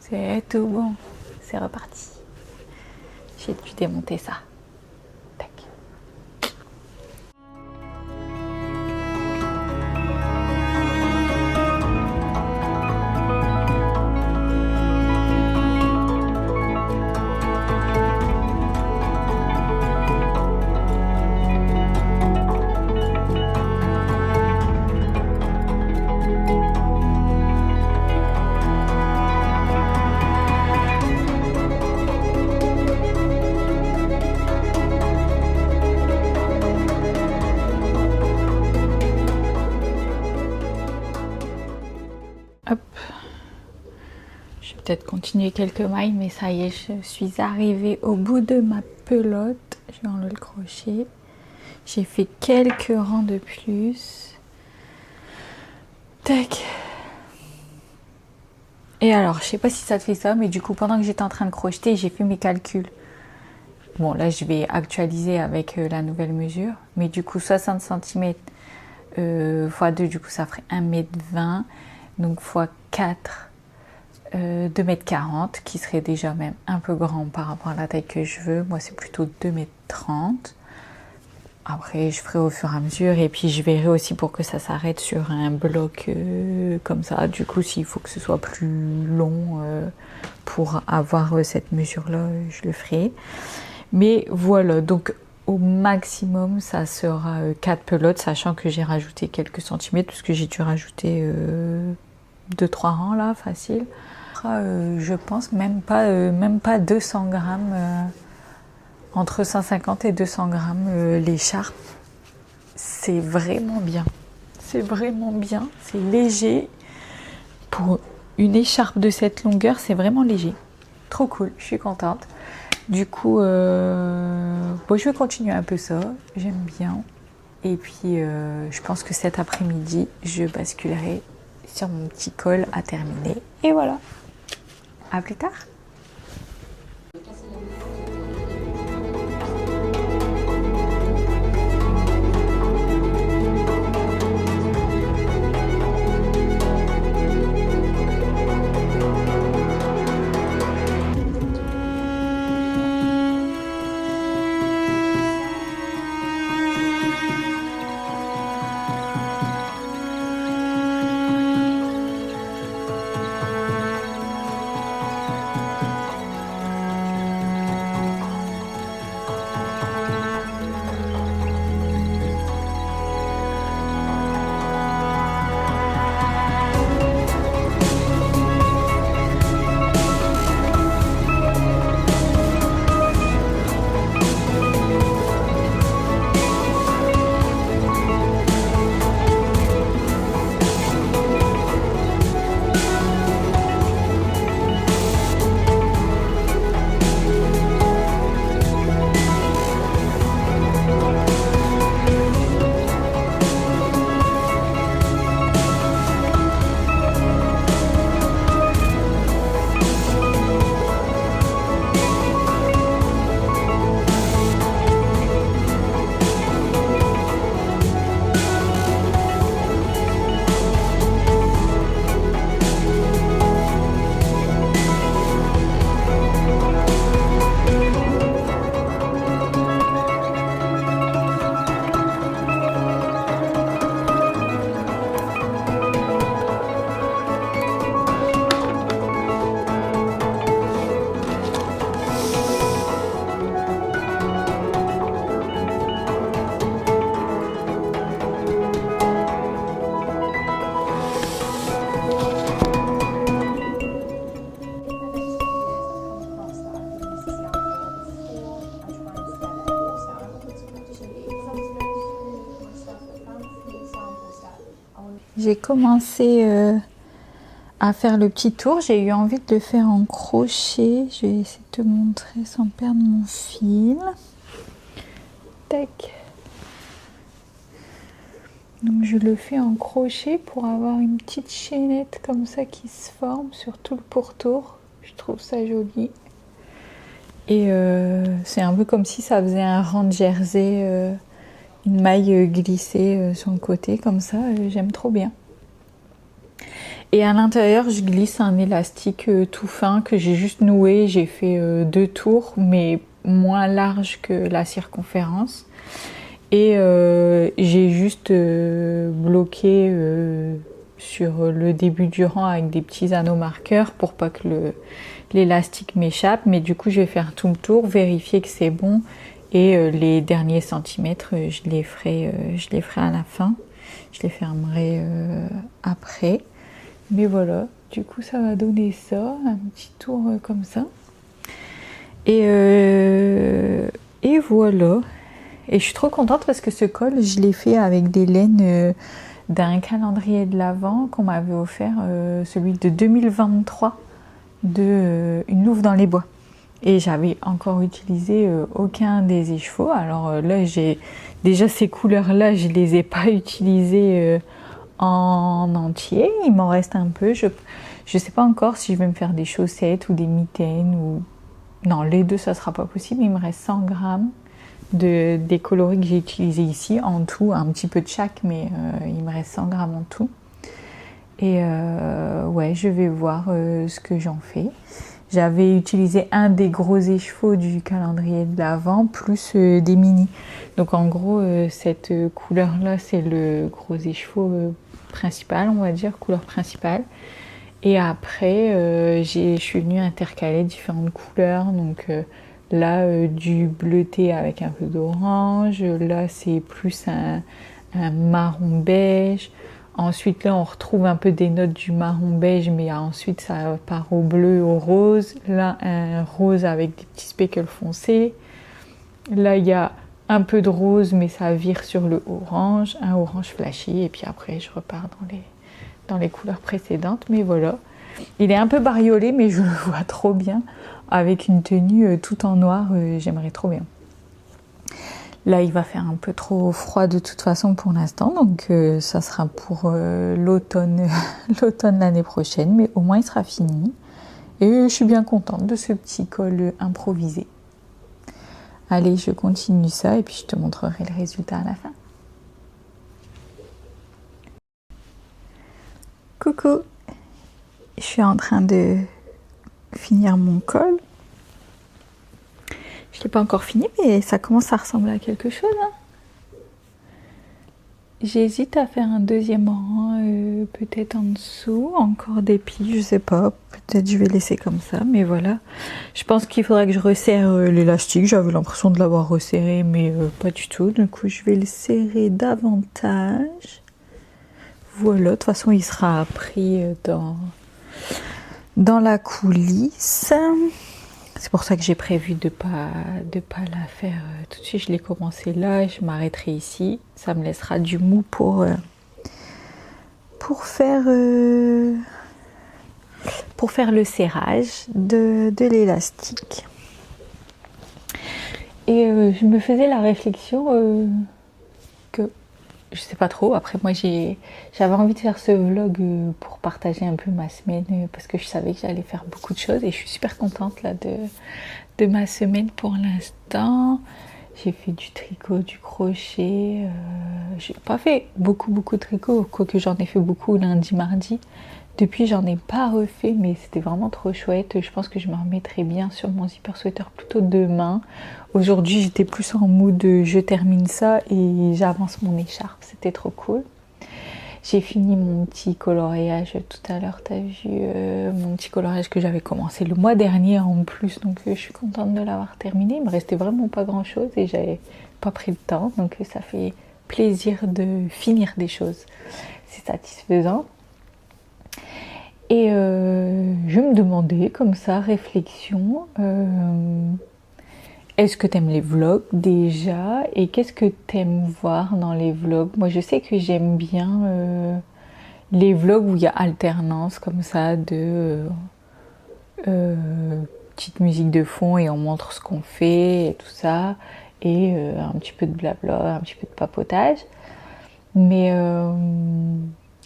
C'est tout bon. C'est reparti. J'ai dû démonter ça. Tac. Hop. Je vais peut-être continuer quelques mailles, mais ça y est, je suis arrivée au bout de ma pelote. Je vais enlever le crochet. J'ai fait quelques rangs de plus. Tac. Et alors, je sais pas si ça te fait ça, mais du coup, pendant que j'étais en train de crocheter, j'ai fait mes calculs. Bon, là, je vais actualiser avec la nouvelle mesure. Mais du coup, 60 cm x 2, du coup, ça ferait 1,20 m. Donc, x 4, 2,40 m, qui serait déjà même un peu grand par rapport à la taille que je veux. Moi, c'est plutôt 2,30 m. Après, je ferai au fur et à mesure. Et puis, je verrai aussi pour que ça s'arrête sur un bloc comme ça. Du coup, s'il faut que ce soit plus long pour avoir cette mesure-là, je le ferai. Mais voilà, donc au maximum, ça sera 4 pelotes, sachant que j'ai rajouté quelques centimètres, puisque j'ai dû rajouter 2-3 rangs là, facile. Je pense même pas 200 grammes, entre 150 et 200 grammes l'écharpe. C'est vraiment bien. C'est vraiment bien, c'est léger. Pour une écharpe de cette longueur, c'est vraiment léger. Trop cool, je suis contente. Du coup, bon, je vais continuer un peu ça, j'aime bien. Et puis, je pense que cet après-midi, je basculerai sur mon petit col à terminer. Et voilà, à plus tard. j'ai commencé à faire le petit tour. J'ai eu envie de le faire en crochet. Je vais essayer de te montrer sans perdre mon fil. Tac. Donc je le fais en crochet pour avoir une petite chaînette comme ça qui se forme sur tout le pourtour. Je trouve ça joli. Et c'est un peu comme si ça faisait un rang de jersey, une maille glissée sur le côté comme ça. J'aime trop bien. Et à l'intérieur, je glisse un élastique tout fin que j'ai juste noué. J'ai fait 2 tours, mais moins large que la circonférence. Et j'ai juste bloqué sur le début du rang avec des petits anneaux marqueurs pour pas que l'élastique m'échappe. Mais du coup, je vais faire tout le tour, vérifier que c'est bon. Et les derniers centimètres, je les ferai à la fin. Je les fermerai après. Mais voilà, du coup ça va donner ça, un petit tour comme ça. Et voilà. Et je suis trop contente parce que ce col, je l'ai fait avec des laines d'un calendrier de l'Avent qu'on m'avait offert, celui de 2023, de Une louve dans les bois. Et j'avais encore utilisé aucun des échevaux. Alors là, j'ai déjà ces couleurs-là, je les ai pas utilisées en entier. Il m'en reste un peu. Je sais pas encore si je vais me faire des chaussettes ou des mitaines ou... Non, les deux, ça sera pas possible. Il me reste 100 grammes des coloris que j'ai utilisés ici en tout, un petit peu de chaque, mais il me reste 100 grammes en tout. Et ouais, je vais voir ce que j'en fais. J'avais utilisé un des gros écheveaux du calendrier de l'Avent, plus des mini. Donc en gros, cette couleur-là, c'est le gros écheveau principal, on va dire, couleur principale. Et après, je suis venue intercaler différentes couleurs. Donc là, du bleuté avec un peu d'orange. Là, c'est plus un marron beige. Ensuite, là, on retrouve un peu des notes du marron beige, mais ensuite, ça part au bleu, au rose. Là, un rose avec des petits speckles foncés. Là, il y a un peu de rose, mais ça vire sur le orange. Un orange flashy. Et puis après, je repars dans les couleurs précédentes. Mais voilà. Il est un peu bariolé, mais je le vois trop bien. Avec une tenue tout en noir, j'aimerais trop bien. Là, il va faire un peu trop froid de toute façon pour l'instant, donc ça sera pour l'automne l'année prochaine, mais au moins il sera fini. Et je suis bien contente de ce petit col improvisé. Allez, je continue ça et puis je te montrerai le résultat à la fin. Coucou, je suis en train de finir mon col. Je ne l'ai pas encore fini, mais ça commence à ressembler à quelque chose. Hein. J'hésite à faire un deuxième rang, peut-être en dessous, encore des plis, je sais pas. Peut-être je vais laisser comme ça, mais voilà. Je pense qu'il faudrait que je resserre l'élastique. J'avais l'impression de l'avoir resserré, mais pas du tout. Du coup, je vais le serrer davantage. Voilà, de toute façon, il sera pris dans la coulisse. C'est pour ça que j'ai prévu de pas la faire tout de suite. Je l'ai commencé là, je m'arrêterai ici. Ça me laissera du mou pour faire le serrage de l'élastique. Et je me faisais la réflexion que je sais pas trop. Après, moi, j'avais envie de faire ce vlog pour partager un peu ma semaine parce que je savais que j'allais faire beaucoup de choses et je suis super contente là de ma semaine pour l'instant. J'ai fait du tricot, du crochet. J'ai pas fait beaucoup de tricot, quoique j'en ai fait beaucoup lundi, mardi. Depuis, j'en ai pas refait, mais c'était vraiment trop chouette. Je pense que je me remettrai bien sur mon zipper sweater plutôt demain. Aujourd'hui, j'étais plus en mood de je termine ça et j'avance mon écharpe. C'était trop cool. J'ai fini mon petit coloriage tout à l'heure. T'as vu mon petit coloriage que j'avais commencé le mois dernier en plus. Donc, je suis contente de l'avoir terminé. Il me restait vraiment pas grand chose et j'avais pas pris le temps. Donc, ça fait plaisir de finir des choses. C'est satisfaisant. Et je me demandais, comme ça, réflexion, est-ce que t'aimes les vlogs déjà? Et qu'est-ce que t'aimes voir dans les vlogs? Moi, je sais que j'aime bien les vlogs où il y a alternance comme ça de petite musique de fond et on montre ce qu'on fait et tout ça, et un petit peu de blabla, un petit peu de papotage. Mais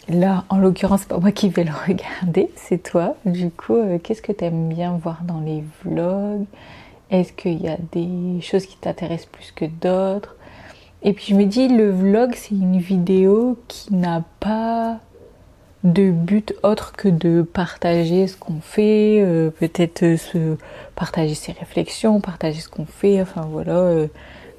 là, en l'occurrence, c'est pas moi qui vais le regarder, c'est toi. Du coup, qu'est-ce que tu aimes bien voir dans les vlogs? Est-ce qu'il y a des choses qui t'intéressent plus que d'autres? Et puis je me dis, le vlog, c'est une vidéo qui n'a pas de but autre que de partager ce qu'on fait, peut-être partager ses réflexions, partager ce qu'on fait, enfin voilà,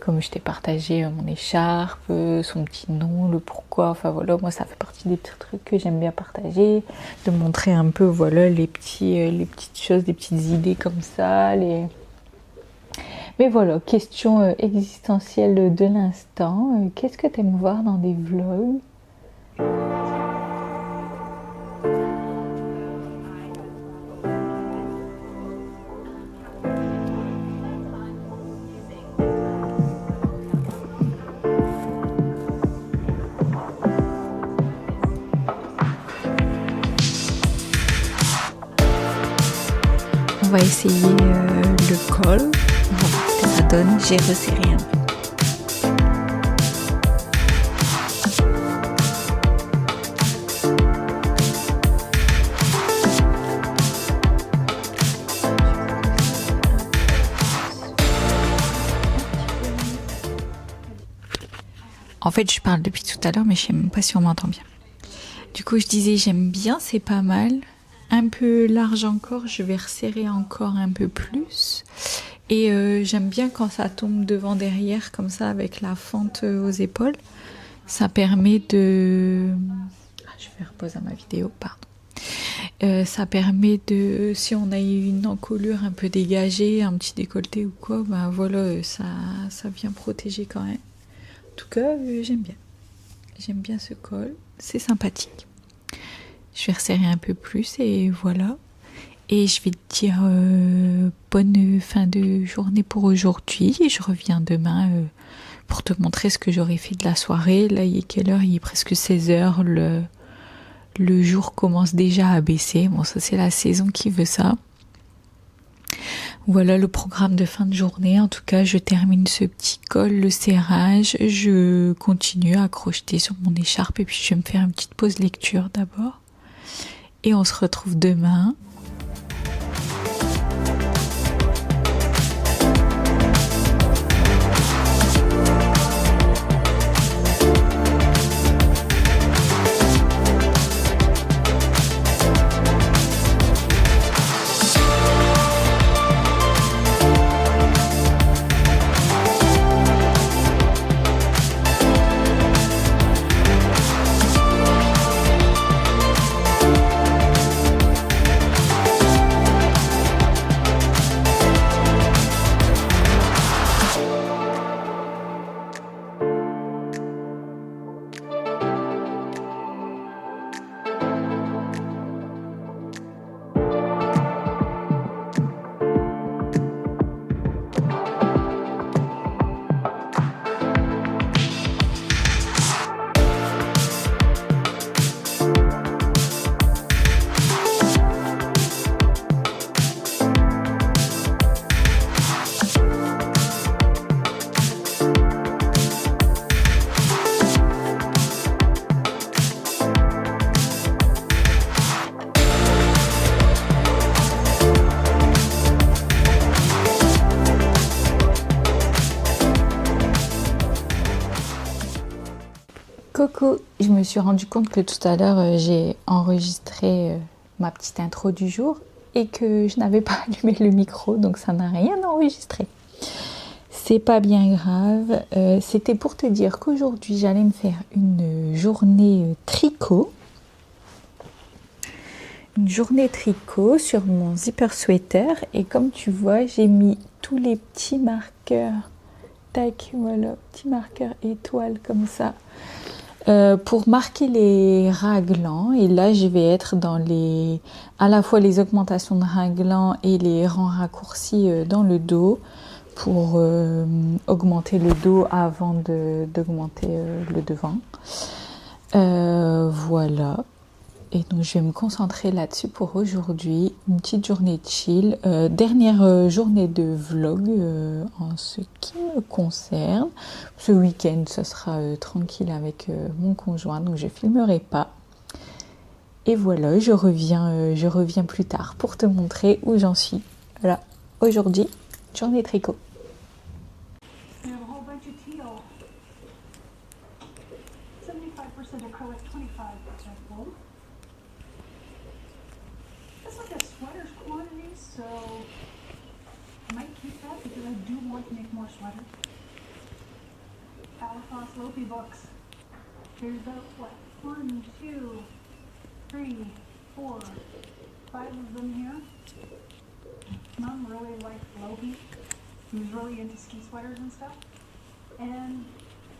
comme je t'ai partagé mon écharpe, son petit nom, le pourquoi, enfin voilà, moi ça fait partie des petits trucs que j'aime bien partager, de montrer un peu voilà les petites choses, des petites idées comme ça, mais voilà, question existentielle de l'instant, qu'est-ce que tu aimes voir dans des vlogs? On va essayer le col. On va voir ce que ça donne. J'ai resserré un peu. En fait, je parle depuis tout à l'heure, mais je sais même pas si on m'entend bien. Du coup, je disais, j'aime bien, c'est pas mal. Un peu large encore, je vais resserrer encore un peu plus. Et j'aime bien quand ça tombe devant derrière, comme ça, avec la fente aux épaules. Ça permet de... Ah, je vais reposer ma vidéo, pardon. Ça permet de... Si on a une encolure un peu dégagée, un petit décolleté ou quoi, ben voilà, ça vient protéger quand même. En tout cas, j'aime bien. J'aime bien ce col, c'est sympathique. Je vais resserrer un peu plus et voilà. Et je vais te dire bonne fin de journée pour aujourd'hui. Et je reviens demain pour te montrer ce que j'aurais fait de la soirée. Là, il est quelle heure? Il est presque 16h. Le jour commence déjà à baisser. Bon, ça c'est la saison qui veut ça. Voilà le programme de fin de journée. En tout cas, je termine ce petit col, le serrage. Je continue à crocheter sur mon écharpe et puis je vais me faire une petite pause lecture d'abord. Et on se retrouve demain. Coucou, je me suis rendu compte que tout à l'heure j'ai enregistré ma petite intro du jour et que je n'avais pas allumé le micro, donc ça n'a rien enregistré. C'est pas bien grave, c'était pour te dire qu'aujourd'hui j'allais me faire une journée tricot. Une journée tricot sur mon zipper sweater et comme tu vois j'ai mis tous les petits marqueurs, tac, voilà, petits marqueurs étoiles comme ça. Pour marquer les raglans, et là je vais être dans à la fois les augmentations de raglans et les rangs raccourcis dans le dos pour augmenter le dos avant d'augmenter le devant. Voilà, et donc je vais me concentrer là-dessus pour aujourd'hui. Une petite journée de chill, dernière journée de vlog en ce qui me concerne. Ce week-end, ça sera tranquille avec mon conjoint, donc je filmerai pas. Et voilà, je reviens plus tard pour te montrer où j'en suis. Voilà, aujourd'hui, journée tricot. Acrylic, 25% wool. That's like a sweater's quantity, so I might keep that because I do want to make more sweaters. Alphonse Lopi books. There's about, what, 1, 2, 3, 4, 5 of them here. Mom really liked Lopi. He was really into ski sweaters and stuff. And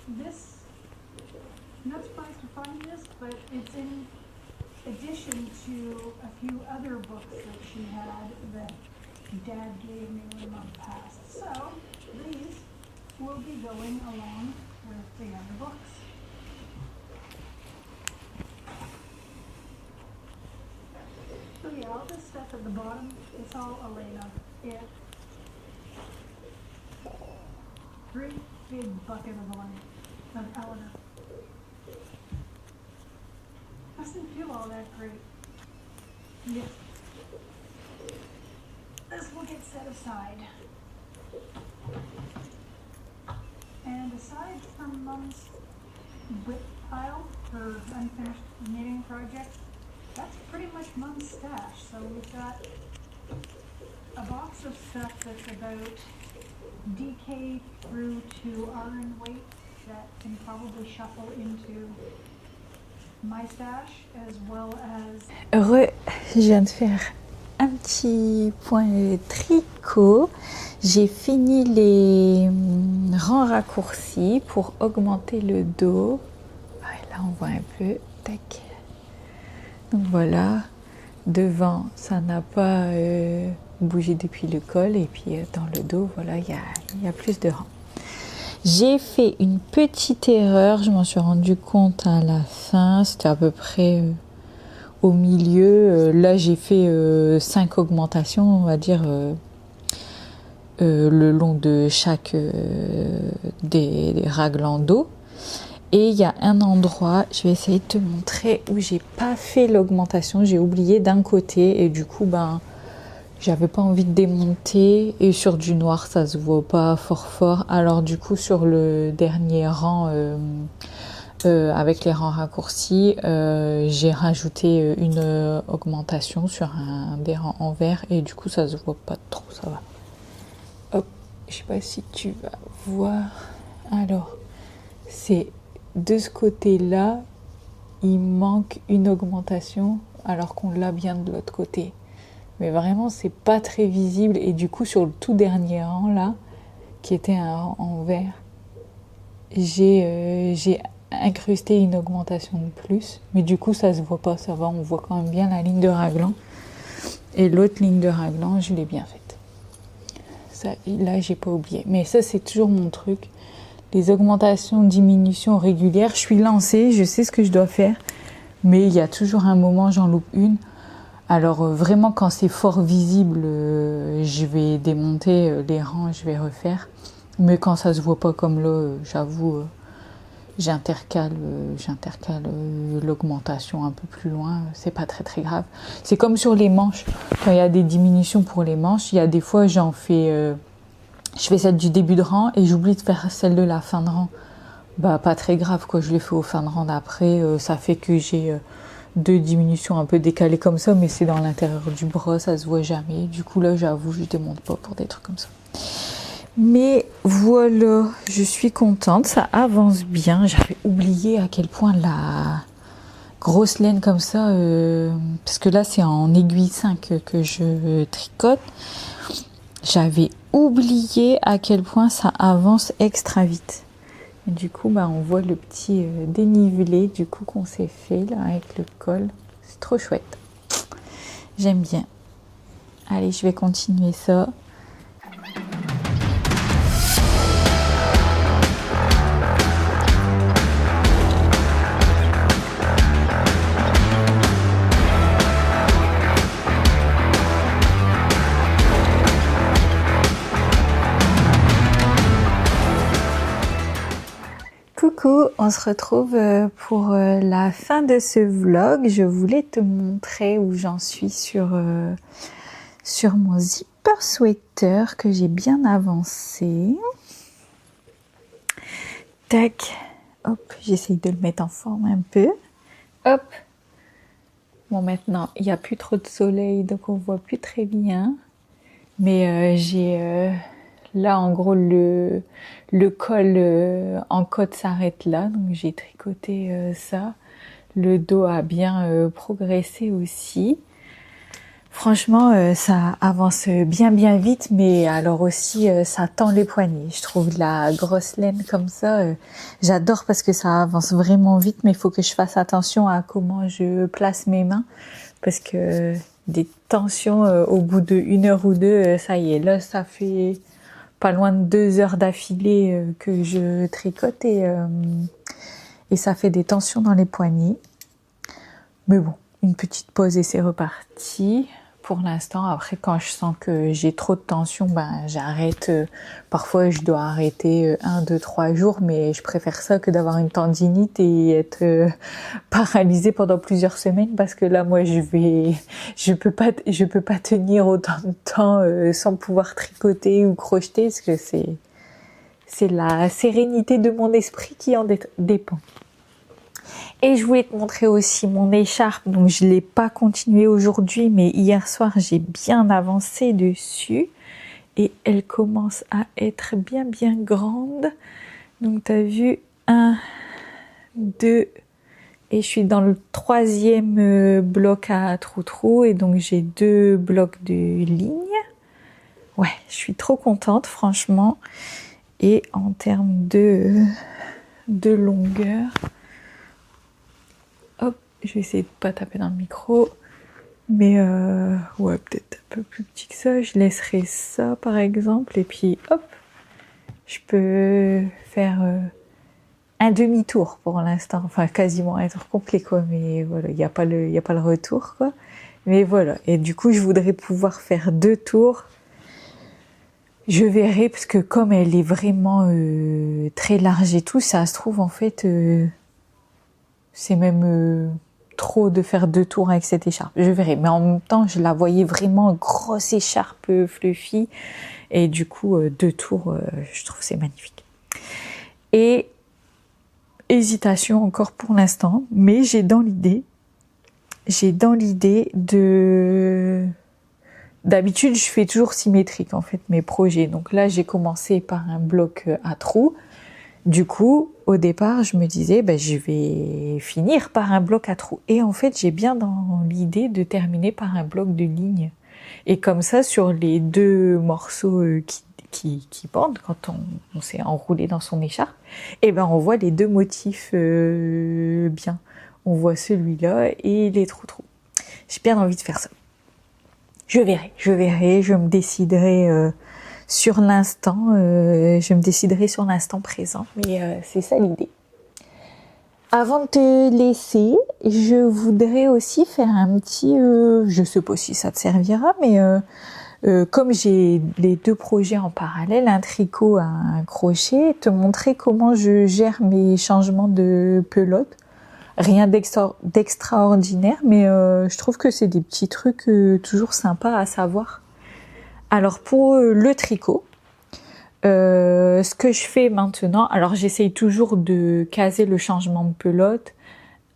this, I'm not surprised to find this, but it's in addition to a few other books that she had that Dad gave me when Mom passed. So these will be going along with the other books. So yeah, all this stuff at the bottom, it's all Elena. Yeah. 3 big bucket of Eleanor. Doesn't feel all that great. Yeah. This will get set aside. And aside from Mom's whip pile, her unfinished knitting project, that's pretty much Mom's stash. So we've got a box of stuff that's about DK through to RN weight that can probably shuffle into my stash as well as... Je viens de faire un petit point tricot. J'ai fini les rangs raccourcis pour augmenter le dos. Ouais, là on voit un peu. Tac. Donc voilà, devant ça n'a pas bougé depuis le col et puis dans le dos, voilà, il y a plus de rangs. J'ai fait une petite erreur, je m'en suis rendu compte à la fin, c'était à peu près au milieu. Là j'ai fait 5 augmentations, on va dire, le long de chaque des raglans dos. Et il y a un endroit, je vais essayer de te montrer, où j'ai pas fait l'augmentation, j'ai oublié d'un côté et du coup ben j'avais pas envie de démonter et sur du noir ça se voit pas fort, alors du coup sur le dernier rang avec les rangs raccourcis j'ai rajouté une augmentation sur un des rangs en vert et du coup ça se voit pas trop, ça va. Hop, je sais pas si tu vas voir, alors c'est de ce côté là il manque une augmentation alors qu'on l'a bien de l'autre côté. Mais vraiment, c'est pas très visible. Et du coup, sur le tout dernier rang, là, qui était un rang en vert, j'ai incrusté une augmentation de plus. Mais du coup, ça se voit pas, ça va. On voit quand même bien la ligne de raglan. Et l'autre ligne de raglan, je l'ai bien faite. Ça, là, j'ai pas oublié. Mais ça, c'est toujours mon truc. Les augmentations, diminutions régulières. Je suis lancée, je sais ce que je dois faire. Mais il y a toujours un moment, j'en loupe une. Alors vraiment quand c'est fort visible, je vais démonter les rangs, je vais refaire. Mais quand ça se voit pas comme là, j'avoue, j'intercale l'augmentation un peu plus loin. C'est pas très très grave. C'est comme sur les manches. Quand il y a des diminutions pour les manches, il y a des fois j'en fais, je fais celle du début de rang et j'oublie de faire celle de la fin de rang. Bah pas très grave quoi, je l'ai fait au fin de rang d'après. Ça fait que j'ai 2 diminutions un peu décalées comme ça, mais c'est dans l'intérieur du bras, ça se voit jamais. Du coup là j'avoue je démonte pas pour des trucs comme ça. Mais voilà, je suis contente, ça avance bien. J'avais oublié à quel point la grosse laine comme ça, parce que là c'est en aiguille 5 que je tricote. J'avais oublié à quel point ça avance extra vite. Et du coup, bah, on voit le petit dénivelé du coup qu'on s'est fait là avec le col. C'est trop chouette. J'aime bien. Allez, je vais continuer ça. Coucou, on se retrouve pour la fin de ce vlog. Je voulais te montrer où j'en suis sur mon zipper sweater que j'ai bien avancé. Tac, hop, j'essaye de le mettre en forme un peu. Hop. Bon, maintenant, il n'y a plus trop de soleil, donc on voit plus très bien. Mais j'ai... là, en gros, le col en côte s'arrête là. Donc, j'ai tricoté ça. Le dos a bien progressé aussi. Franchement, ça avance bien vite. Mais alors aussi, ça tend les poignets. Je trouve la grosse laine comme ça, j'adore parce que ça avance vraiment vite. Mais il faut que je fasse attention à comment je place mes mains. Parce que des tensions au bout de 1 heure ou deux, ça y est. Là, ça fait... pas loin de 2 heures d'affilée que je tricote et ça fait des tensions dans les poignets. Mais bon, une petite pause et c'est reparti. Pour l'instant, après quand je sens que j'ai trop de tension, ben j'arrête. Parfois je dois arrêter 1, 2, 3 jours, mais je préfère ça que d'avoir une tendinite et être paralysée pendant plusieurs semaines parce que là moi je peux pas tenir autant de temps sans pouvoir tricoter ou crocheter parce que c'est la sérénité de mon esprit qui en dépend. Et je voulais te montrer aussi mon écharpe, donc je l'ai pas continué aujourd'hui, mais hier soir j'ai bien avancé dessus et elle commence à être bien grande. Donc tu as vu 1, 2 et je suis dans le 3e bloc à trou et donc j'ai 2 blocs de ligne. Ouais, je suis trop contente franchement. Et en termes de longueur, hop, je vais essayer de pas taper dans le micro, mais ouais, peut-être un peu plus petit que ça. Je laisserai ça par exemple et puis hop, je peux faire un demi-tour pour l'instant, enfin quasiment un tour complet quoi, mais voilà, il y a pas le retour quoi. Mais voilà, et du coup je voudrais pouvoir faire 2 tours. Je verrai parce que comme elle est vraiment très large et tout, ça se trouve en fait c'est même trop de faire 2 tours avec cette écharpe. Je verrai, mais en même temps je la voyais vraiment grosse écharpe fluffy et du coup 2 tours, je trouve c'est magnifique. Et hésitation encore pour l'instant, mais j'ai dans l'idée de... D'habitude, je fais toujours symétrique en fait mes projets. Donc là, j'ai commencé par un bloc à trous. Du coup, au départ, je me disais, je vais finir par un bloc à trous. Et en fait, j'ai bien dans l'idée de terminer par un bloc de ligne. Et comme ça, sur les 2 morceaux qui pendent, quand on s'est enroulé dans son écharpe, on voit les 2 motifs bien. On voit celui-là et les trous. J'ai bien envie de faire ça. Je verrai, je me déciderai sur l'instant, présent, mais c'est ça l'idée. Avant de te laisser, je voudrais aussi faire un petit, je sais pas si ça te servira, mais comme j'ai les 2 projets en parallèle, un tricot, un crochet, te montrer comment je gère mes changements de pelote. Rien d'extraordinaire, mais je trouve que c'est des petits trucs toujours sympas à savoir. Alors pour le tricot, ce que je fais maintenant, alors j'essaye toujours de caser le changement de pelote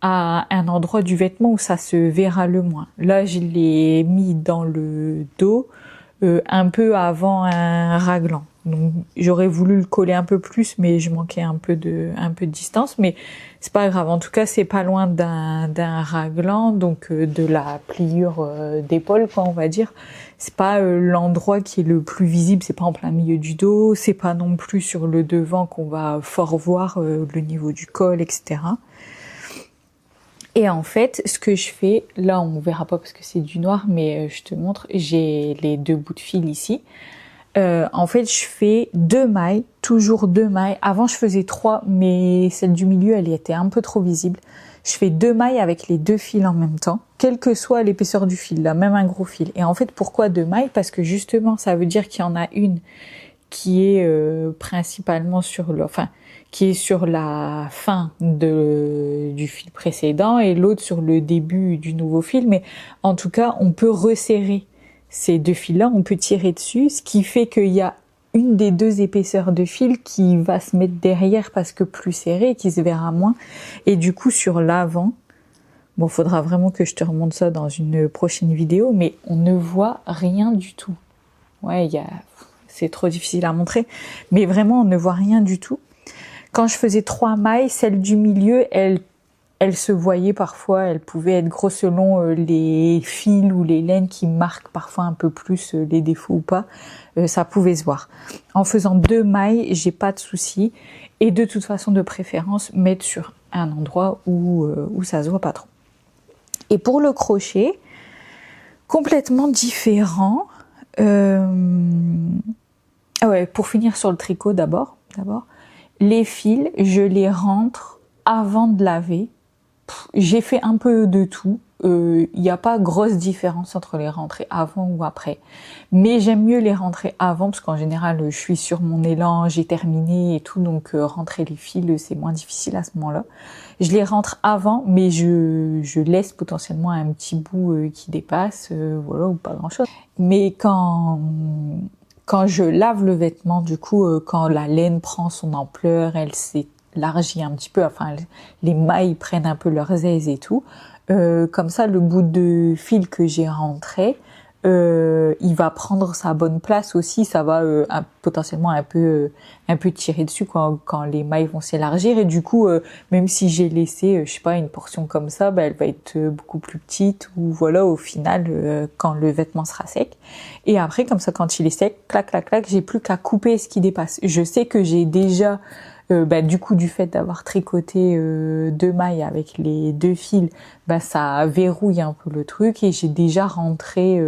à un endroit du vêtement où ça se verra le moins. Là, je l'ai mis dans le dos, un peu avant un raglan. Donc j'aurais voulu le coller un peu plus, mais je manquais un peu de distance, mais c'est pas grave. En tout cas, c'est pas loin d'un raglan, donc de la pliure d'épaule, quoi, on va dire. C'est pas l'endroit qui est le plus visible, c'est pas en plein milieu du dos, c'est pas non plus sur le devant qu'on va fort voir le niveau du col, etc. Et en fait, ce que je fais, là on verra pas parce que c'est du noir, mais je te montre, j'ai les 2 bouts de fil ici. En fait, je fais 2 mailles, toujours 2 mailles. Avant, je faisais 3, mais celle du milieu, elle était un peu trop visible. Je fais 2 mailles avec les 2 fils en même temps, quelle que soit l'épaisseur du fil, là, même un gros fil. Et en fait, pourquoi 2 mailles? Parce que justement, ça veut dire qu'il y en a une qui est principalement qui est sur la fin du fil précédent et l'autre sur le début du nouveau fil. Mais en tout cas, on peut resserrer ces deux fils-là, on peut tirer dessus, ce qui fait qu'il y a une des deux épaisseurs de fil qui va se mettre derrière parce que plus serrée et qui se verra moins. Et du coup, sur l'avant, bon, faudra vraiment que je te remonte ça dans une prochaine vidéo, mais on ne voit rien du tout. Ouais, c'est trop difficile à montrer, mais vraiment, on ne voit rien du tout. Quand je faisais 3 mailles, celle du milieu, elle se voyait parfois, elle pouvait être grosse selon les fils ou les laines qui marquent parfois un peu plus les défauts ou pas, ça pouvait se voir. En faisant 2 mailles, j'ai pas de souci, et de toute façon, de préférence, mettre sur un endroit où ça se voit pas trop. Et pour le crochet, complètement différent. Ah ouais, pour finir sur le tricot d'abord, les fils, je les rentre avant de laver. J'ai fait un peu de tout. Il n'y a pas grosse différence entre les rentrer avant ou après. Mais j'aime mieux les rentrer avant parce qu'en général, je suis sur mon élan, j'ai terminé et tout. Donc, rentrer les fils, c'est moins difficile à ce moment-là. Je les rentre avant, mais je laisse potentiellement un petit bout qui dépasse, voilà, ou pas grand-chose. Mais quand je lave le vêtement, du coup, quand la laine prend son ampleur, elle s'élargit un petit peu, enfin, les mailles prennent un peu leurs aises et tout. Comme ça, le bout de fil que j'ai rentré, il va prendre sa bonne place aussi. Ça va potentiellement un peu tirer dessus quand les mailles vont s'élargir. Et du coup, même si j'ai laissé, je sais pas, une portion comme ça, elle va être beaucoup plus petite. Ou voilà, au final, quand le vêtement sera sec. Et après, comme ça, quand il est sec, clac, clac, clac, j'ai plus qu'à couper ce qui dépasse. Je sais que j'ai déjà du coup, du fait d'avoir tricoté 2 mailles avec les 2 fils, ça verrouille un peu le truc et j'ai déjà rentré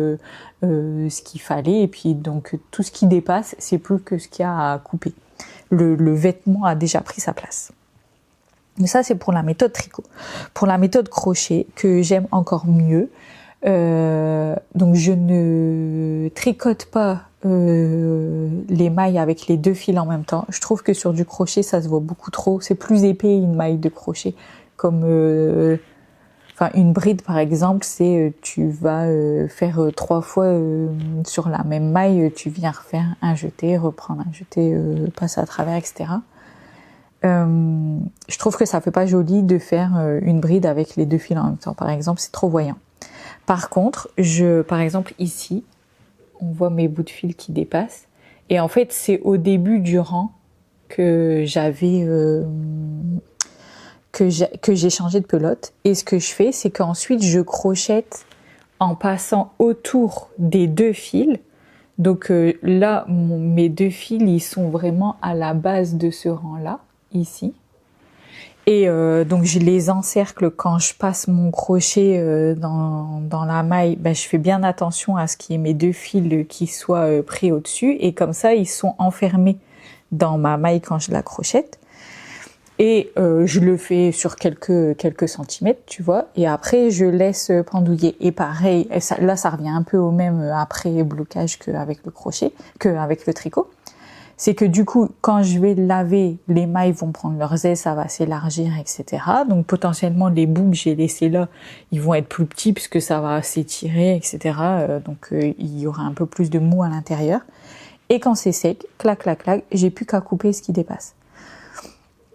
ce qu'il fallait. Et puis donc tout ce qui dépasse, c'est plus que ce qu'il y a à couper. Le vêtement a déjà pris sa place. Mais ça, c'est pour la méthode tricot. Pour la méthode crochet, que j'aime encore mieux, donc je ne tricote pas les mailles avec les 2 fils en même temps. Je trouve que sur du crochet, ça se voit beaucoup trop. C'est plus épais une maille de crochet. Comme une bride par exemple, c'est tu vas faire 3 fois sur la même maille, tu viens refaire un jeté, reprendre un jeté, passer à travers, etc. Je trouve que ça fait pas joli de faire une bride avec les 2 fils en même temps. Par exemple, c'est trop voyant. Par contre, par exemple ici, on voit mes bouts de fil qui dépassent. Et en fait, c'est au début du rang que j'ai changé de pelote. Et ce que je fais, c'est qu'ensuite, je crochette en passant autour des 2 fils. Donc là, mes 2 fils, ils sont vraiment à la base de ce rang-là, ici. Et donc je les encercle quand je passe mon crochet dans la maille. Je fais bien attention à ce qu'il y ait mes 2 fils qui soient pris au-dessus. Et comme ça, ils sont enfermés dans ma maille quand je la crochette. Et je le fais sur quelques centimètres, tu vois. Et après, je laisse pendouiller. Et pareil, là, ça revient un peu au même après blocage qu'avec le crochet, qu'avec le tricot. C'est que du coup, quand je vais laver, les mailles vont prendre leurs ailes, ça va s'élargir, etc. Donc potentiellement, les bouts que j'ai laissés là, ils vont être plus petits puisque ça va s'étirer, etc. Donc il y aura un peu plus de mou à l'intérieur. Et quand c'est sec, clac, clac, clac, j'ai plus qu'à couper ce qui dépasse.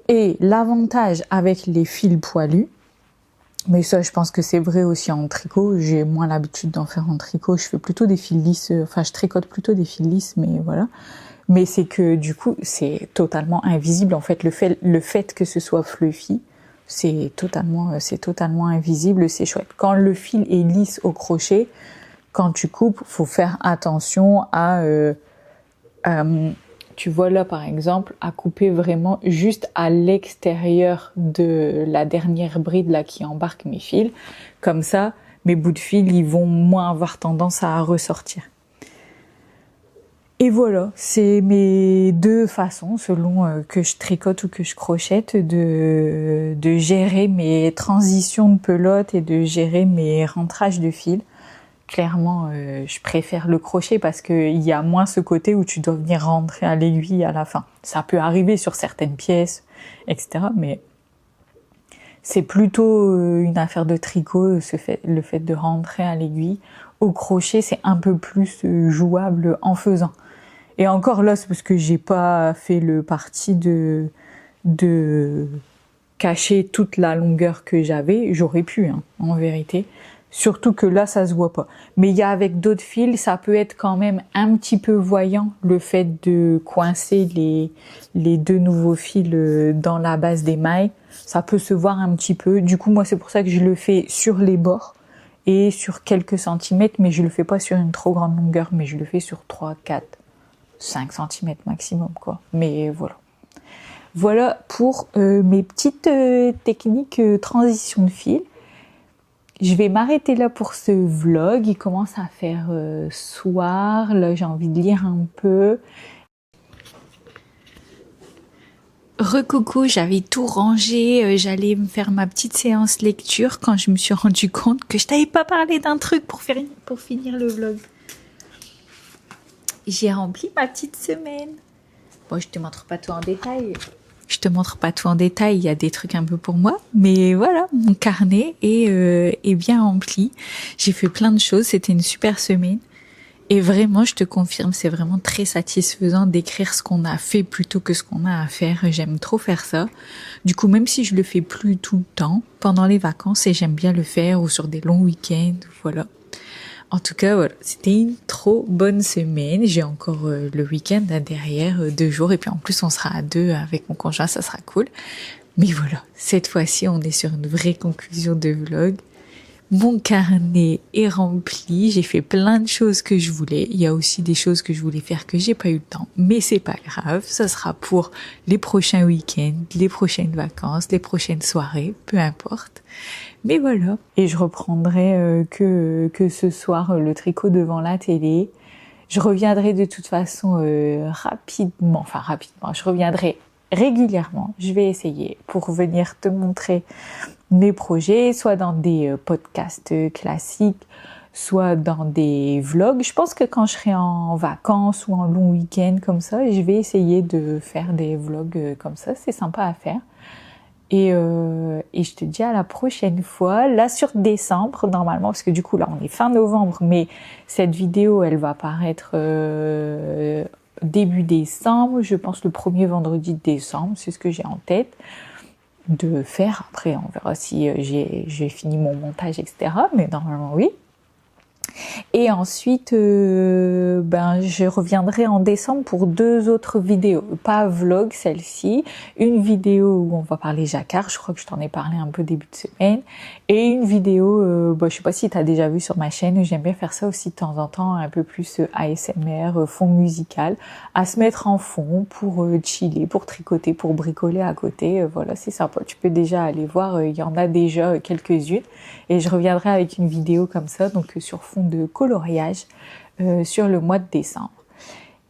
Et l'avantage avec les fils poilus, mais ça je pense que c'est vrai aussi en tricot, j'ai moins l'habitude d'en faire en tricot, je fais plutôt des fils lisses, je tricote plutôt des fils lisses, mais voilà. Mais c'est que du coup, c'est totalement invisible. En fait, le fait que ce soit fluffy, c'est totalement invisible, c'est chouette. Quand le fil est lisse au crochet, quand tu coupes, faut faire attention à, tu vois là par exemple, à couper vraiment juste à l'extérieur de la dernière bride là qui embarque mes fils. Comme ça, mes bouts de fil, ils vont moins avoir tendance à ressortir. Et voilà, c'est mes 2 façons, selon que je tricote ou que je crochette, de gérer mes transitions de pelote et de gérer mes rentrages de fil, clairement, je préfère le crochet parce qu'il y a moins ce côté où tu dois venir rentrer à l'aiguille à la fin. Ça peut arriver sur certaines pièces, etc. Mais c'est plutôt une affaire de tricot, le fait de rentrer à l'aiguille. Au crochet, c'est un peu plus jouable en faisant. Et encore là, c'est parce que j'ai pas fait le parti de cacher toute la longueur que j'avais. J'aurais pu, hein, en vérité. Surtout que là, ça se voit pas. Mais il y a avec d'autres fils, ça peut être quand même un petit peu voyant, le fait de coincer les deux nouveaux fils dans la base des mailles. Ça peut se voir un petit peu. Du coup, moi, c'est pour ça que je le fais sur les bords et sur quelques centimètres, mais je le fais pas sur une trop grande longueur, mais je le fais sur 3, 4, 5 centimètres maximum, quoi. Mais voilà. Voilà pour mes petites techniques transition de fil. Je vais m'arrêter là pour ce vlog. Il commence à faire soir. Là, j'ai envie de lire un peu. Recoucou, j'avais tout rangé. J'allais me faire ma petite séance lecture quand je me suis rendu compte que je t'avais pas parlé d'un truc pour finir le vlog. J'ai rempli ma petite semaine. Bon, je te montre pas tout en détail. Il y a des trucs un peu pour moi, mais voilà, mon carnet est bien rempli. J'ai fait plein de choses, c'était une super semaine. Et vraiment, je te confirme, c'est vraiment très satisfaisant d'écrire ce qu'on a fait plutôt que ce qu'on a à faire. J'aime trop faire ça. Du coup, même si je le fais plus tout le temps, pendant les vacances, et j'aime bien le faire, ou sur des longs week-ends, voilà. En tout cas, voilà, c'était une trop bonne semaine. J'ai encore le week-end derrière, 2 jours. Et puis en plus, on sera à 2 avec mon conjoint, ça sera cool. Mais voilà, cette fois-ci, on est sur une vraie conclusion de vlog. Mon carnet est rempli. J'ai fait plein de choses que je voulais. Il y a aussi des choses que je voulais faire que j'ai pas eu le temps. Mais c'est pas grave. Ça sera pour les prochains week-ends, les prochaines vacances, les prochaines soirées, peu importe. Mais voilà. Et je reprendrai que ce soir le tricot devant la télé. Je reviendrai de toute façon rapidement. Je reviendrai régulièrement. Je vais essayer pour venir te montrer mes projets, soit dans des podcasts classiques, soit dans des vlogs. Je pense que quand je serai en vacances ou en long week-end comme ça, je vais essayer de faire des vlogs comme ça. C'est sympa à faire. Et je te dis à la prochaine fois, là sur décembre normalement, parce que du coup là on est fin novembre, mais cette vidéo elle va paraître début décembre, je pense le premier vendredi de décembre, c'est ce que j'ai en tête de faire. Après on verra si j'ai fini mon montage, etc. Mais normalement oui. Et ensuite, je reviendrai en décembre pour 2 autres vidéos. Pas vlog, celle-ci. Une vidéo où on va parler jacquard. Je crois que je t'en ai parlé un peu début de semaine. Et une vidéo, je sais pas si tu as déjà vu sur ma chaîne. J'aime bien faire ça aussi de temps en temps. Un peu plus ASMR, fond musical. À se mettre en fond pour chiller, pour tricoter, pour bricoler à côté. Voilà, c'est sympa. Tu peux déjà aller voir. Il y en a déjà quelques-unes. Et je reviendrai avec une vidéo comme ça. Donc sur fond de coloriage sur le mois de décembre.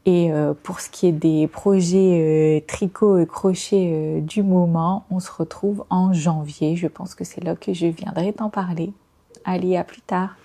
Et pour ce qui est des projets tricot et crochet du moment, on se retrouve en janvier. Je pense que c'est là que je viendrai t'en parler. Allez, à plus tard.